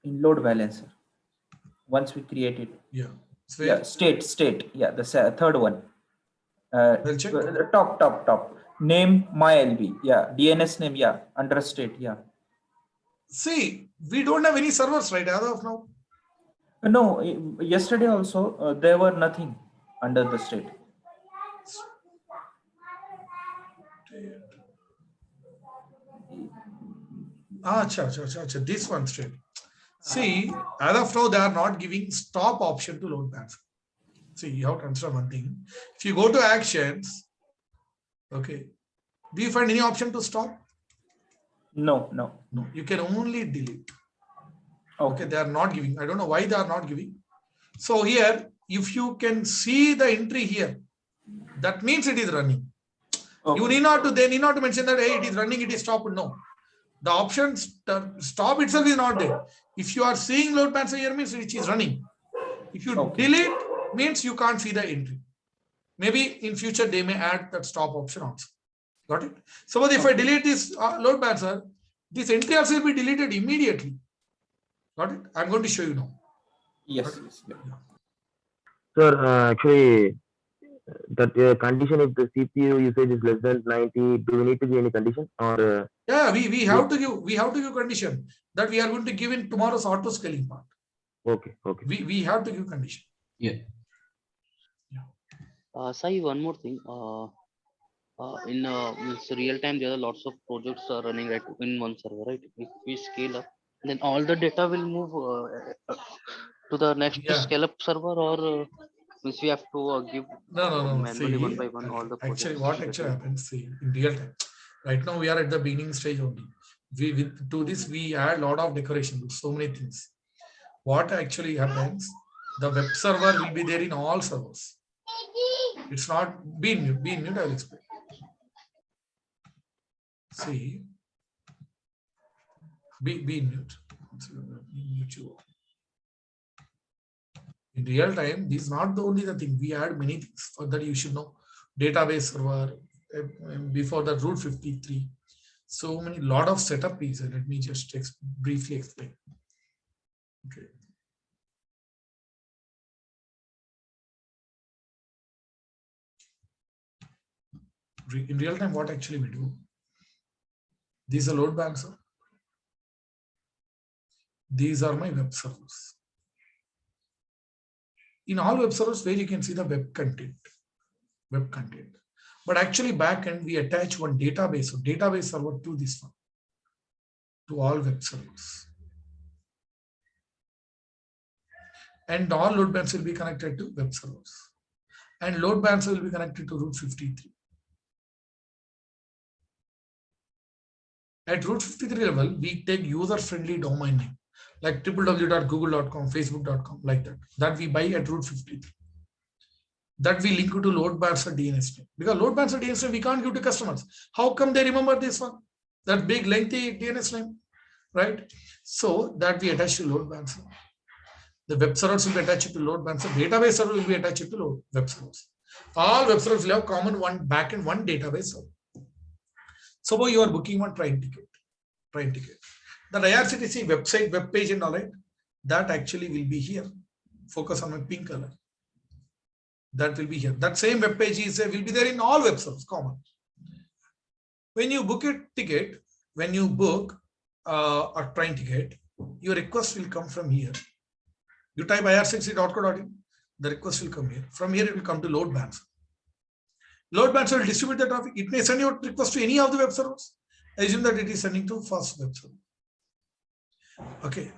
[SPEAKER 6] in load balancer? Once we create it.
[SPEAKER 1] Yeah. So
[SPEAKER 6] Yeah, state. Yeah, the third one.
[SPEAKER 1] Well, check.
[SPEAKER 6] The top. Name MyLB. Yeah, DNS name. Yeah, under state. Yeah.
[SPEAKER 1] See, we don't have any servers right as of now.
[SPEAKER 6] No, yesterday also there were nothing under the state. This one straight. See, as of now, they are not giving stop option to load balancer. See, you have to understand one thing. If you go to actions, okay, do you find any option to stop? No.
[SPEAKER 1] You can only delete.
[SPEAKER 6] Okay,
[SPEAKER 1] they are not giving. I don't know why they are not giving. So here, if you can see the entry here, that means it is running. Okay. They need not to mention that, hey, it is running, it is stopped. No. The option stop itself is not there. If you are seeing load balancer here, means it is running. If you delete, means you can't see the entry. Maybe in future they may add that stop option also. Got it? Suppose if I delete this load balancer, this entry also will be deleted immediately. Got it? I'm going to show you now.
[SPEAKER 6] Yes.
[SPEAKER 7] Sir, actually, that condition if the CPU usage is less than 90, do we need to give any condition or?
[SPEAKER 1] Yeah, we have to give condition that we are going to give in tomorrow's auto scaling part.
[SPEAKER 7] Okay.
[SPEAKER 1] We have to give condition.
[SPEAKER 2] Yeah.
[SPEAKER 3] Sai, one more thing. In real time, there are lots of projects are running right in one server, right? If we scale up, then all the data will move to the next scale up server, or means we have to give manually one by one all the projects.
[SPEAKER 1] Actually, what happens? See, in real time, right now we are at the beginning stage only. To this we add a lot of decoration, so many things. What actually happens? The web server will be there in all servers. It's not be in mute. I will explain. See, be in mute. Mute you. In real time, this is not the only thing. We add many things for that you should know. Database server, before the root 53. So many, lot of setup is. Let me just briefly explain. Okay. In real time, what actually we do? These are load balancer. These are my web servers. In all web servers, where you can see the web content. But actually backend, we attach one database or database server to this one, to all web servers. And all load balancers will be connected to web servers. And load balancer will be connected to route 53. At route 53 level, we take user-friendly domain name, like www.google.com, facebook.com, like that. That we buy at route 53. That we link to load balancer DNS name. Because load balancer DNS name we can't give to customers. How come they remember this one? That big lengthy DNS name, right? So that we attach to load balancer. The web servers will be attached to load balancer. Database server will be attached to load web servers. All web servers will have common one backend, one database server. Suppose you are booking one train ticket. The IRCTC website, web page and all right, that actually will be here. Focus on my pink color. That will be here. That same web page will be there in all web servers, common. When you book a ticket, when you book a train ticket, your request will come from here. You type irctc.co.in, the request will come here. From here, it will come to load balancer. Load balancer will distribute the traffic. It may send your request to any of the web servers. Assume that it is sending to first web server. Okay.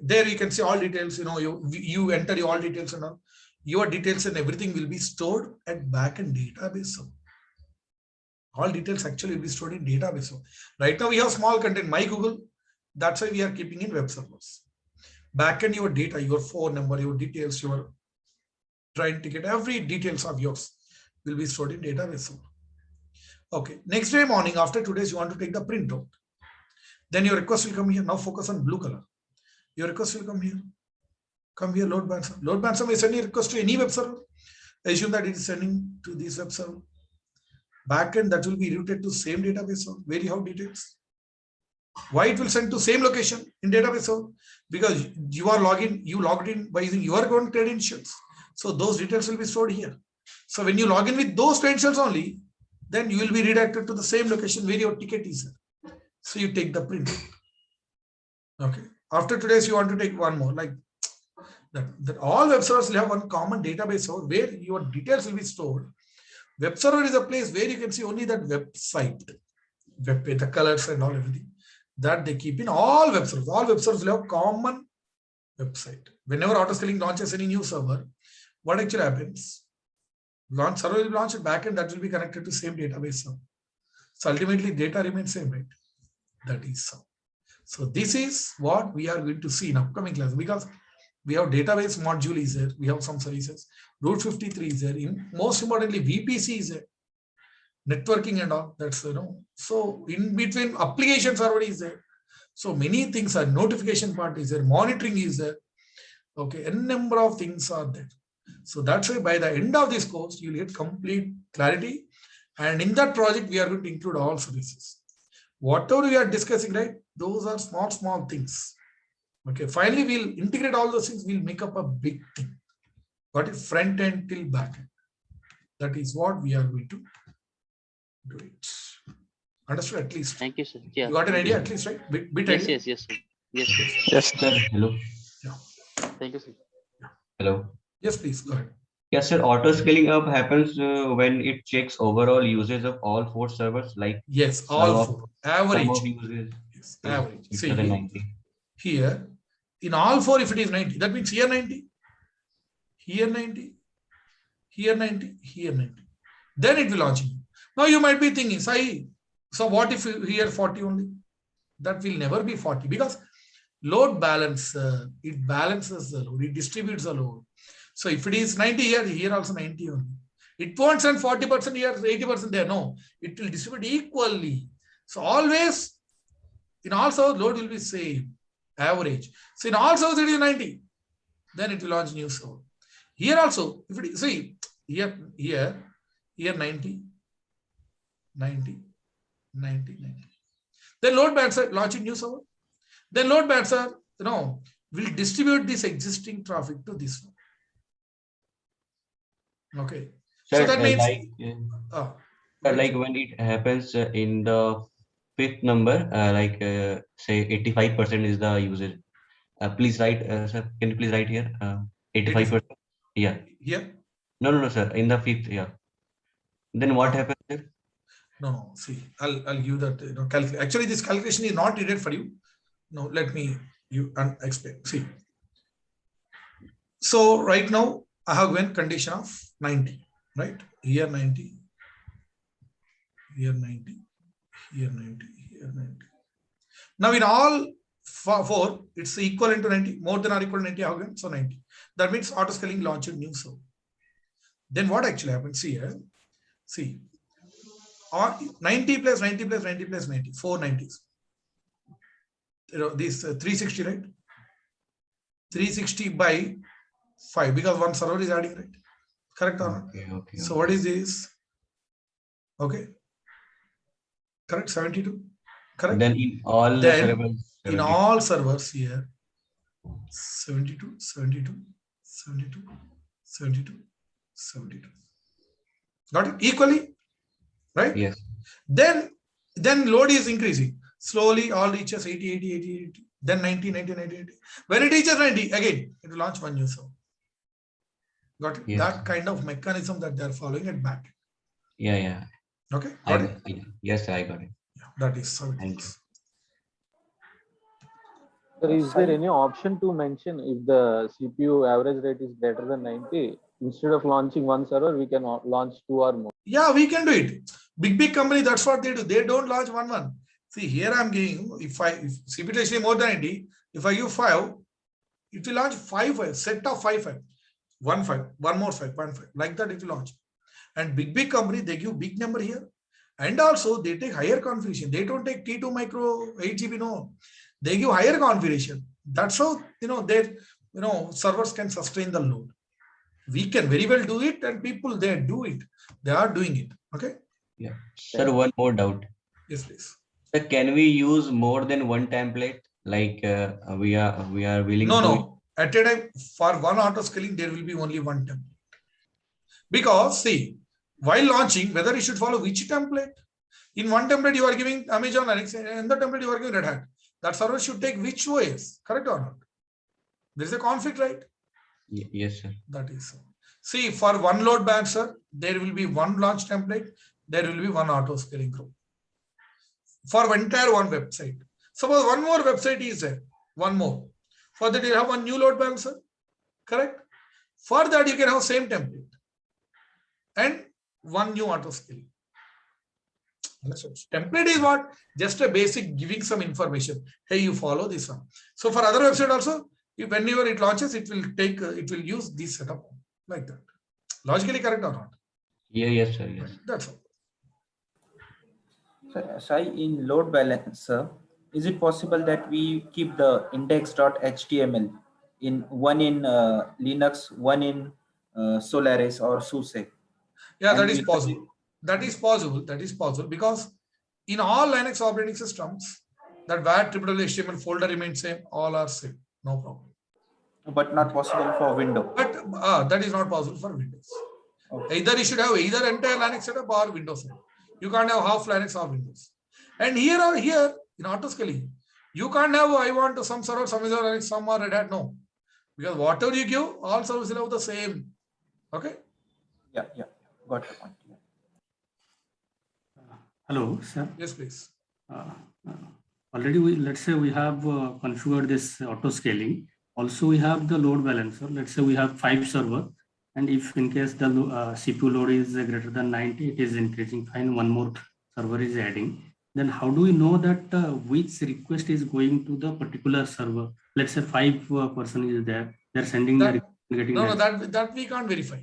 [SPEAKER 1] There you can see all details. You enter all details and all. Your details and everything will be stored at backend database server. All details actually will be stored in database server. Right now we have small content, my Google. That's why we are keeping in web servers. Backend, your data, your phone number, your details, your train ticket, every details of yours will be stored in database server. Okay. Next day morning, after 2 days, you want to take the printout. Then your request will come here. Now focus on blue color. Your request will come here. Come here, load balancer. Load balancer may send a request to any web server. Assume that it is sending to this web server. Backend, that will be routed to same database server where you have details. Why it will send to same location in database server? Because you logged in by using your own credentials. So those details will be stored here. So when you log in with those credentials only, then you will be redirected to the same location where your ticket is. So you take the print. Okay. After 2 days, you want to take one more, like that all web servers will have one common database server where your details will be stored. Web server is a place where you can see only that website, web page, the colors and all everything. That they keep in all web servers. All web servers will have common website. Whenever autoscaling launches any new server, what actually happens? Launch server will launch a backend that will be connected to same database server. So ultimately data remains same, right? That is so. So this is what we are going to see in upcoming class, because we have database module is there. We have some services. Route 53 is there. Most importantly, VPC is there. Networking and all. That's So in between, application server is there. So many things are. Notification part is there. Monitoring is there. Okay, a number of things are there. So that's why by the end of this course, you'll get complete clarity. And in that project, we are going to include all services. Whatever we are discussing, right? Those are small things. Okay, finally, we'll integrate all those things. We'll make up a big thing. What is front end till back end? That is what we are going to do it. Understood at least?
[SPEAKER 3] Thank you, sir. Yeah.
[SPEAKER 1] You got an idea at least, right? Bit
[SPEAKER 3] Yes,
[SPEAKER 1] idea?
[SPEAKER 3] yes, sir. Yes, sir.
[SPEAKER 4] Yes.
[SPEAKER 2] Sir, hello.
[SPEAKER 1] Yeah.
[SPEAKER 3] Thank you, sir.
[SPEAKER 2] Hello.
[SPEAKER 1] Yes, please go ahead.
[SPEAKER 2] Yes, sir. Auto scaling up happens when it checks overall usage of all 4 servers, like
[SPEAKER 1] Yes,
[SPEAKER 2] Sum
[SPEAKER 1] all
[SPEAKER 2] of-
[SPEAKER 1] four.
[SPEAKER 2] sum
[SPEAKER 1] Average.
[SPEAKER 2] of users
[SPEAKER 1] Yes,
[SPEAKER 2] is
[SPEAKER 1] average. See,
[SPEAKER 2] greater than 90.
[SPEAKER 1] here, in all 4, if it is 90, that means here 90, here 90, here 90, here 90. Then it will launch. Now you might be thinking, Sai, so what if here 40 only? That will never be 40, because load balance, it balances the load, it distributes the load. So if it is 90 here, here also 90 only. It won't send 40% here, 80% there. No, it will distribute equally. So always, in all servers, load will be same, average. So in all servers, it is 90. Then it will launch new server. Here also, if it is, see, here 90, 90, 90, 90. Then load balancer launching new server. Then load balancer, will distribute this existing traffic to this one. Okay.
[SPEAKER 2] Sir,
[SPEAKER 1] So that means
[SPEAKER 2] like when it happens in the fifth number, say 85% is the usage. Please write, sir. Can you please write here? 85%. Yeah.
[SPEAKER 6] Here?
[SPEAKER 2] No, sir. In the fifth, yeah. Then what
[SPEAKER 6] No.
[SPEAKER 2] happens, sir?
[SPEAKER 6] No. See, I'll give that. Actually, this calculation is not needed for you. No, let me explain. See. So right now I have given condition of 90, right? Here 90, here 90, here 90, here 90. Now in all four, it's equivalent to 90, more than or equal to 90 I have given, so 90. That means auto scaling launched new server. Then what actually happens here? See, 90 plus 90 plus 90 plus 90, 4 90s. This 360, right? 360 by 5, because one server is adding, right? Correct or not?
[SPEAKER 2] Okay.
[SPEAKER 6] So what is this? Okay. Correct, 72. Correct.
[SPEAKER 2] Then in all the servers,
[SPEAKER 6] in all servers here, 72, 72, 72, 72, 72. Got it? Equally, right?
[SPEAKER 2] Yes.
[SPEAKER 6] Then load is increasing. Slowly all reaches 80, 80, 80, 80. Then 90, 90, 90, 90. When it reaches 90, again, it will launch one new server. Got it?
[SPEAKER 2] Yes.
[SPEAKER 6] That kind of mechanism that they are following at back.
[SPEAKER 2] Yeah.
[SPEAKER 6] Okay. Got it?
[SPEAKER 2] Yes, I got it.
[SPEAKER 6] Yeah, that is how it
[SPEAKER 2] Thank
[SPEAKER 6] works.
[SPEAKER 8] Sir, is there any option to mention if the CPU average rate is greater than 90? Instead of launching one server, we can launch 2 or more.
[SPEAKER 6] Yeah, we can do it. Big company, that's what they do. They don't launch one. See, here I'm giving, if CPU is more than 90, if I give 5, it will launch 5, set of 5. 1 5, one more 5, 1 5. Like that it will launch. And big company, they give big number here. And also they take higher configuration. They don't take T2 micro 8 GB, no. They give higher configuration. That's how, their, servers can sustain the load. We can very well do it, and people, they do it. They are doing it. Okay.
[SPEAKER 2] Yeah. Sir, one more doubt.
[SPEAKER 6] Yes, please.
[SPEAKER 2] Sir, can we use more than one template? Like we are willing to.
[SPEAKER 6] No. At a time, for one auto scaling, there will be only one template. Because see, while launching, whether you should follow which template. In one template, you are giving Amazon Alexa, and in the template, you are giving Red Hat. That server should take which OS, correct or not? There is a conflict, right?
[SPEAKER 2] Yes, sir.
[SPEAKER 6] That is so. See, for one load balancer, there will be one launch template. There will be one auto scaling group. For entire one website. Suppose one more website is there. One more. For that, you have one new load balancer. Correct? For that, you can have same template. And one new auto scaling. Template is what? Just a basic giving some information. Hey, you follow this one. So for other website also, whenever it launches, it will use this setup like that. Logically correct or not?
[SPEAKER 2] Yeah, yes, sir. Yes.
[SPEAKER 6] That's all.
[SPEAKER 9] So, Sai, in load balancer, is it possible that we keep the index.html one in Linux, one in Solaris or SUSE?
[SPEAKER 6] Yeah, that is possible. That is possible because in all Linux operating systems, that var HTML folder remains same, all are same, no problem.
[SPEAKER 9] But not possible for Windows.
[SPEAKER 6] But that is not possible for Windows. Okay. Either you should have either entire Linux setup or Windows setup. You can't have half Linux or Windows. And here in auto scaling, you can't have I want to some server, some is Linux, some are Red Hat. No, because whatever you give, all servers will have the same. Okay.
[SPEAKER 9] Yeah, got the point. Yeah.
[SPEAKER 10] Hello, sir.
[SPEAKER 6] Yes, please.
[SPEAKER 10] Already, let's say we have configured this auto scaling. Also, we have the load balancer. Let's say we have 5 servers, and if in case the CPU load is greater than 90, it is increasing. Fine, one more server is adding. Then how do we know that which request is going to the particular server? Let's say 5 person is there. They're sending
[SPEAKER 6] that,
[SPEAKER 10] the getting.
[SPEAKER 6] No, that we can't verify.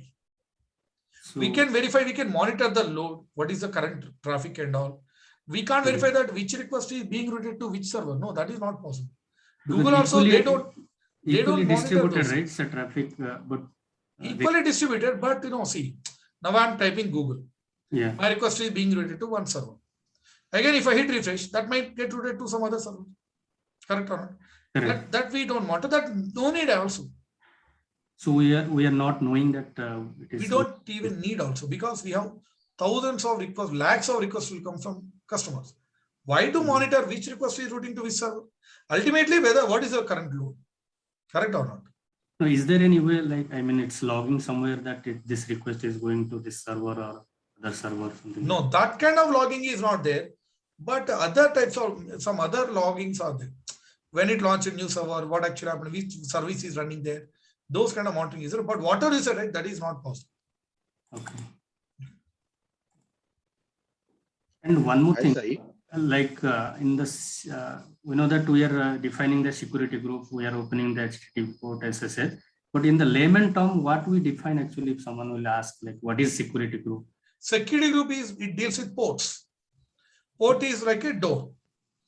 [SPEAKER 6] So, we can verify. We can monitor the load. What is the current traffic and all. We can't verify that which request is being routed to which server. No, that is not possible. Google also they don't
[SPEAKER 10] distributed, right? So traffic, but
[SPEAKER 6] equally distributed. But see, now I'm typing Google.
[SPEAKER 10] Yeah.
[SPEAKER 6] My request is being routed to one server. Again, if I hit refresh, that might get routed to some other server. Correct or not?
[SPEAKER 10] Correct.
[SPEAKER 6] That we don't monitor. That no need also.
[SPEAKER 10] So we are not knowing that it is.
[SPEAKER 6] We don't even need also because we have thousands of requests, lakhs of requests will come from customers.
[SPEAKER 1] Why to monitor which request is routing to which server? Ultimately, what is your current load? Correct or not?
[SPEAKER 10] So is there any way, like, I mean, it's logging somewhere that this request is going to this server or other server or something?
[SPEAKER 1] No, that kind of logging is not there. But other types of, some other loggings are there. When it launches a new server, what actually happened, which service is running there, those kind of monitoring is there. But whatever you said, right, that is not possible.
[SPEAKER 10] Okay. And one more thing, like in this, we know that we are defining the security group, we are opening the HTTP port SSL, but in the layman term, what we define actually, if someone will ask, like, what is security group?
[SPEAKER 1] Security group is, it deals with ports. Port is like a door,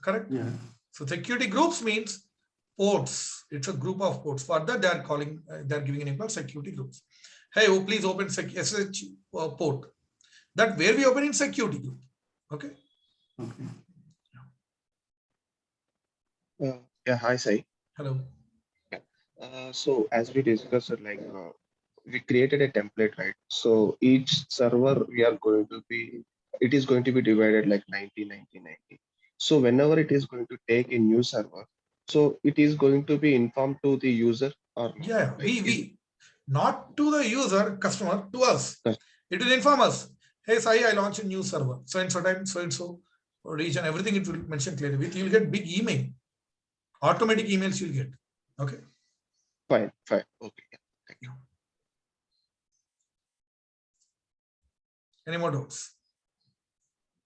[SPEAKER 1] correct?
[SPEAKER 10] Yeah.
[SPEAKER 1] So security groups means ports. It's a group of ports. For that, they are calling, they are giving a name called security groups. Hey, oh, please open SSH port. That where we open in security group. Okay.
[SPEAKER 10] Okay.
[SPEAKER 11] Yeah, hi, Sai.
[SPEAKER 1] Hello.
[SPEAKER 11] So as we discussed, we created a template, right? So each server we are going to be, it is going to be divided like 90, 90, 90. So whenever it is going to take a new server, so it is going to be informed to the user or not?
[SPEAKER 1] Yeah, we not to the user, customer, to us. It will inform us. Hey, Sai, I launched a new server. So and so time, so and so region, everything it will mention clearly. With you'll get big email, automatic emails you'll get. Okay.
[SPEAKER 11] Fine. Okay. Yeah. Thank you.
[SPEAKER 1] Any more doubts?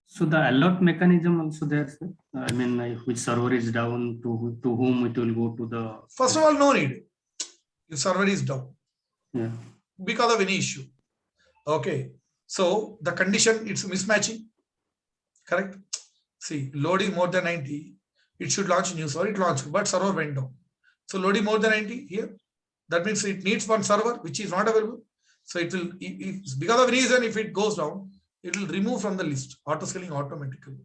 [SPEAKER 10] So the alert mechanism also there, sir? I mean, which server is down, to whom it will go to the.
[SPEAKER 1] First of all, no need. Your server is down.
[SPEAKER 10] Yeah.
[SPEAKER 1] Because of any issue. Okay. So the condition, it's mismatching. Correct. See, loading more than 90, it should launch new server. It launched, but server went down. So loading more than 90 here, that means it needs one server which is not available. So it will, because of reason, if it goes down, it will remove from the list, auto scaling automatically.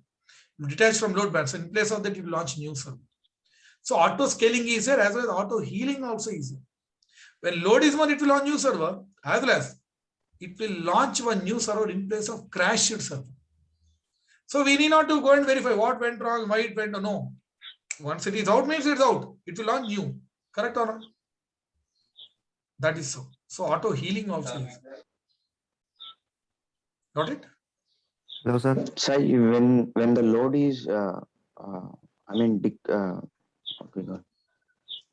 [SPEAKER 1] Detach from load balance. In place of that, you will launch new server. So auto scaling is there as well as auto healing also is there. When load is more, it will launch new server, as well as it will launch one new server in place of crashed server. So we need not to go and verify what went wrong, why it went, no. Once it is out, means it's out. It will launch new. Correct or not? That is so. So auto healing also is. Got it?
[SPEAKER 12] Hello, sir. Sai, when the load is,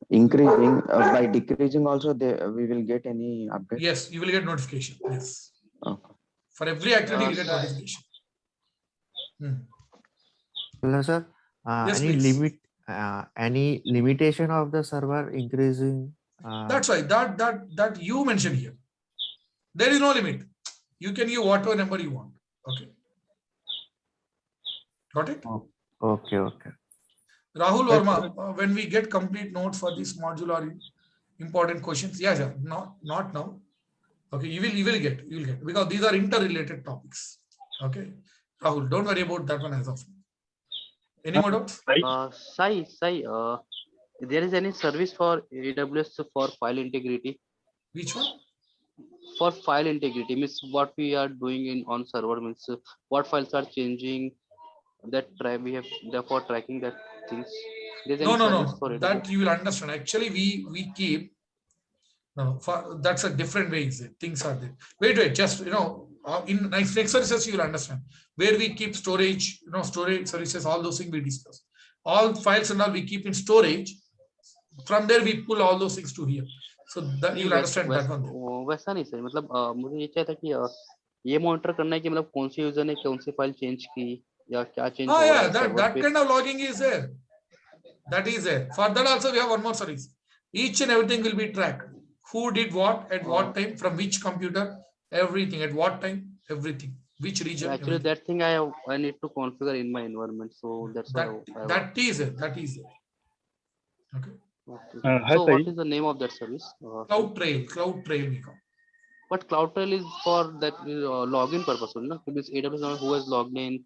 [SPEAKER 12] increasing, by decreasing also, we will get any update?
[SPEAKER 1] Yes, you will get notification. Yes.
[SPEAKER 12] Okay.
[SPEAKER 1] For every activity, you will get notification.
[SPEAKER 12] Hello, sir.
[SPEAKER 1] Yes,
[SPEAKER 12] any limitation of the server increasing?
[SPEAKER 1] That's right. That you mentioned here. There is no limit. You can use whatever number you want. Okay. Got it?
[SPEAKER 12] Okay.
[SPEAKER 1] Rahul Verma, when we get complete notes for this module or important questions, yeah, not now. Okay, you will get because these are interrelated topics. Okay, Rahul, don't worry about that one as of now. Any more doubts?
[SPEAKER 3] Sai, there is any service for AWS for file integrity?
[SPEAKER 1] Which one?
[SPEAKER 3] For file integrity means what we are doing on server, means what files are changing, that we have therefore tracking that things. There's any service for AWS?
[SPEAKER 1] That you will understand. Actually, we keep that's a different way. Things are there. Wait, just in next services you will understand where we keep storage, storage services, all those things we discuss. All files and all we keep in storage. From there we pull all those things to here. So that you will understand that one.
[SPEAKER 3] वैसा नहीं sir, मतलब मुझे ये चाहिए था कि ये monitor करना है कि मतलब कौन सी यूजर ने कौन सी फाइल चेंज की या क्या चेंज हो रहा है.
[SPEAKER 1] That kind of logging is there. That is there. For that also we have one more service. Each and everything will be tracked. Who did what at what time, from which computer, everything at what time, everything, which region.
[SPEAKER 3] Actually, everything. That thing I need to configure in my environment, so that's
[SPEAKER 1] that is it. Okay.
[SPEAKER 3] So what is the name of that service?
[SPEAKER 1] CloudTrail we call.
[SPEAKER 3] But CloudTrail is for that login purpose, no? It means AWS who has logged in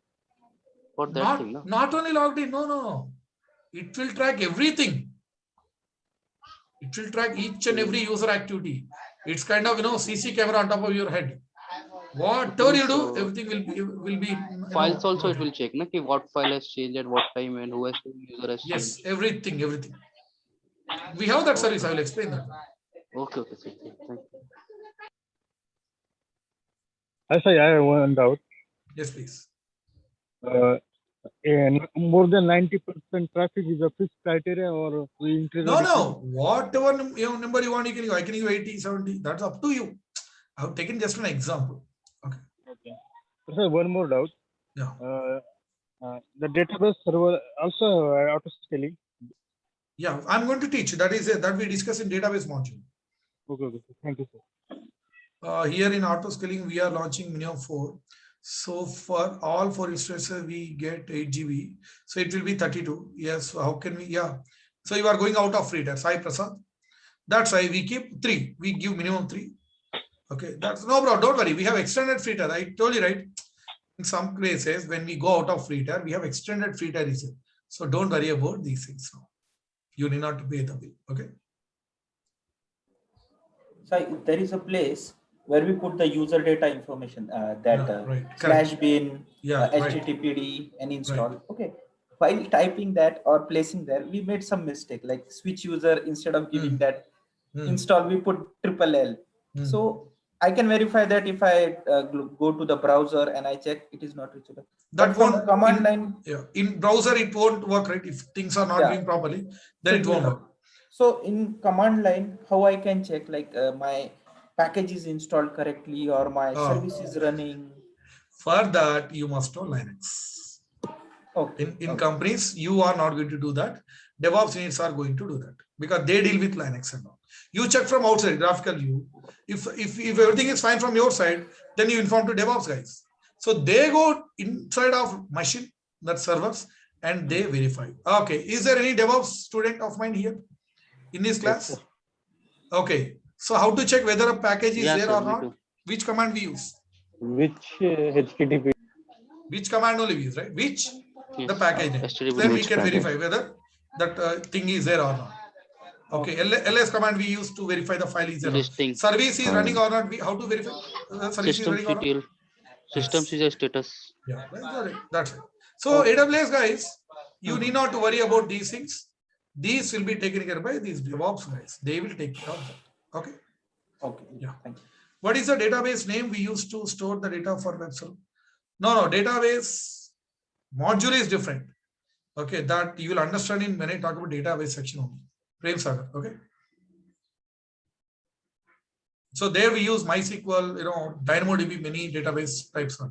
[SPEAKER 3] for that thing, no?
[SPEAKER 1] Not only logged in, no. It will track everything. It will track each and every user activity. It's kind of CC camera on top of your head.
[SPEAKER 6] Whatever you do,
[SPEAKER 3] So
[SPEAKER 6] everything will be
[SPEAKER 3] files also it will check, na, ki what file has changed at what time and who has user has
[SPEAKER 6] yes,
[SPEAKER 3] changed.
[SPEAKER 6] everything. We have that service. I will explain that.
[SPEAKER 3] Okay, sir. Thank you.
[SPEAKER 13] Actually, I have one doubt.
[SPEAKER 6] Yes, please.
[SPEAKER 13] And more than 90% traffic is a fixed criteria, or we increase?
[SPEAKER 6] No. Whatever number you want, you can go. I can give 80, 70. That's up to you. I have taken just an example. Okay.
[SPEAKER 13] Sir, one more doubt.
[SPEAKER 6] Yeah.
[SPEAKER 13] The database server also auto scaling.
[SPEAKER 6] Yeah, I'm going to teach. That is that we discuss in database module.
[SPEAKER 13] Okay. Thank you, sir.
[SPEAKER 6] Here in auto scaling, we are launching minimum 4. So for all 4 instances, we get 8 GB. So it will be 32. Yes. So how can we? Yeah. So you are going out of free. That's Prasad. That's why we keep 3. We give minimum 3. Okay. That's no problem. Don't worry. We have extended free tier. I told you, right? In some places, when we go out of free tier, we have extended free tier. So don't worry about these things now. You need not to pay the bill. Okay.
[SPEAKER 9] So there is a place where we put the user data information
[SPEAKER 6] Right.
[SPEAKER 9] slash bin,
[SPEAKER 6] Yeah,
[SPEAKER 9] HTTPD and install. Right. Okay. While typing that or placing there, we made some mistake, like switch user, instead of giving that install, we put LLL. So I can verify that if I go to the browser and I check, it is not reachable.
[SPEAKER 6] That won't
[SPEAKER 9] command line.
[SPEAKER 6] Yeah, in browser it won't work, right? If things are not doing properly, then it won't work.
[SPEAKER 9] So in command line, how I can check, like my package is installed correctly or my service is running?
[SPEAKER 6] For that, you must know Linux. Okay. In companies, you are not going to do that. DevOps units are going to do that because they deal with Linux and all. You check from outside, graphical view. If everything is fine from your side, then you inform to DevOps guys. So they go inside of machine, that servers, and they verify. Okay, is there any DevOps student of mine here in this class? Okay, so how to check whether a package is there or not? Which command we use?
[SPEAKER 8] Which HTTP?
[SPEAKER 6] Which command only we use, right? Which?
[SPEAKER 3] Yes.
[SPEAKER 6] The package name. Then we can verify whether that thing is there or not. Okay, ls command we use to verify the file is there. Service is running or not. How to verify service is running or not?
[SPEAKER 3] Systems is status.
[SPEAKER 6] Yeah, that's it. So AWS guys, you need not to worry about these things. These will be taken care by these DevOps guys. They will take care of that. Okay.
[SPEAKER 9] Okay.
[SPEAKER 6] Yeah.
[SPEAKER 9] Thank you.
[SPEAKER 6] What is the database name we use to store the data for web server? No, database module is different. Okay, that you will understand in when I talk about database section only. Prem Sagar, okay. So there we use MySQL, DynamoDB, many database types.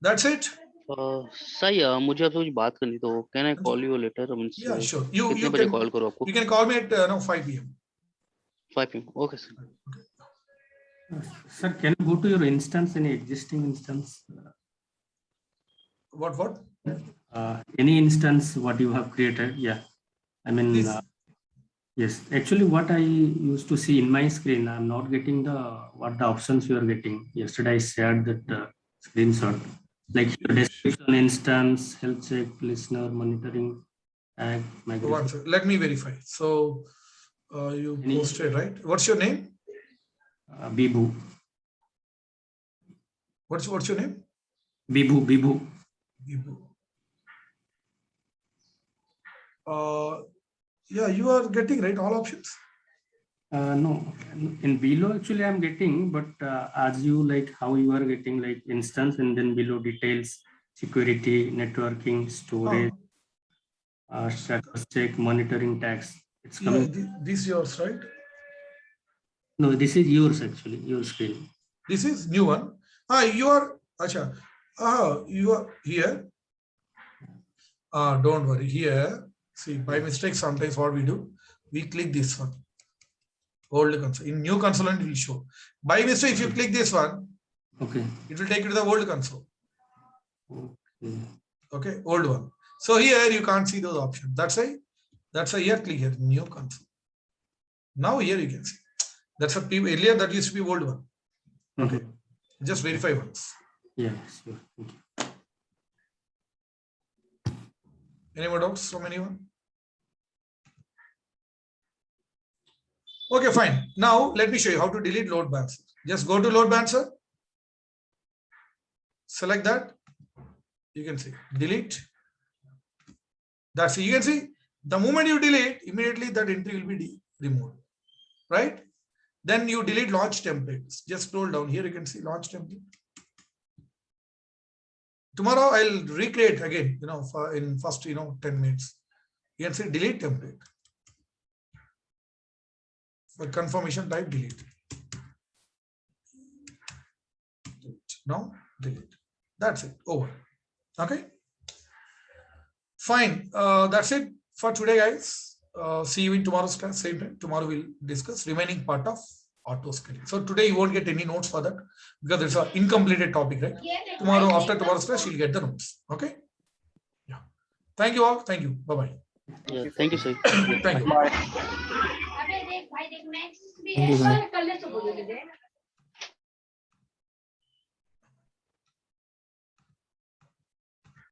[SPEAKER 6] That's it.
[SPEAKER 3] सही है, मुझे आपसे कुछ बात करनी, तो can I call you later?
[SPEAKER 6] Yeah, sure.
[SPEAKER 3] कितने बजे कॉल करूँ आपको?
[SPEAKER 6] You can call me at 5 p.m.
[SPEAKER 3] 5 p.m. Okay, sir.
[SPEAKER 10] Sir, can you go to your instance, any existing instance?
[SPEAKER 6] What?
[SPEAKER 10] Any instance what you have created? Yeah, I mean, yes. Actually, what I used to see in my screen, I'm not getting what the options you are getting. Yesterday I shared that screenshot, like your description, instance, health check, listener, monitoring, tag, migration.
[SPEAKER 6] Let me verify. So you posted, right? What's your name?
[SPEAKER 10] Bibu.
[SPEAKER 6] What's your name?
[SPEAKER 10] Bibu.
[SPEAKER 6] Bibu. Yeah, you are getting right all options.
[SPEAKER 10] No, in below actually I'm getting, but as you like how you are getting like instance and then below details, security, networking, storage, status check, monitoring tags. It's coming.
[SPEAKER 6] Yeah, this is yours, right?
[SPEAKER 10] No, this is yours actually, your screen.
[SPEAKER 6] This is new one. You are, acha. You are here. Don't worry. Here, see, by mistake, sometimes what we do, we click this one. Old console. In new console, it will show. By mistake, if you click this one,
[SPEAKER 10] okay,
[SPEAKER 6] it will take you to the old console. Okay, old one. So here you can't see those options. That's why here click here, new console. Now here you can see. That's a earlier that used to be old one. Okay. Just verify once.
[SPEAKER 10] Yeah, sure. Thank you.
[SPEAKER 6] Any more doubts from anyone? Okay, fine. Now let me show you how to delete load balancer. Just go to load balancer. Select that. You can see delete. That's it. You can see the moment you delete, immediately that entry will be removed. Right? Then you delete launch templates. Just scroll down here. You can see launch template. Tomorrow I'll recreate again, in first, 10 minutes. You can see delete template. For confirmation type delete. Now delete. That's it. Over. Okay. Fine. That's it for today, guys. See you in tomorrow's class. Same time. Tomorrow we'll discuss remaining part of auto scaling. So today you won't get any notes for that because it's an incompleted topic, right? Tomorrow, after tomorrow's class, you'll get the notes. Okay. Yeah. Thank you all. Thank you. Bye-bye.
[SPEAKER 3] Yeah, thank you, sir.
[SPEAKER 6] Thank you.
[SPEAKER 14] Thank you.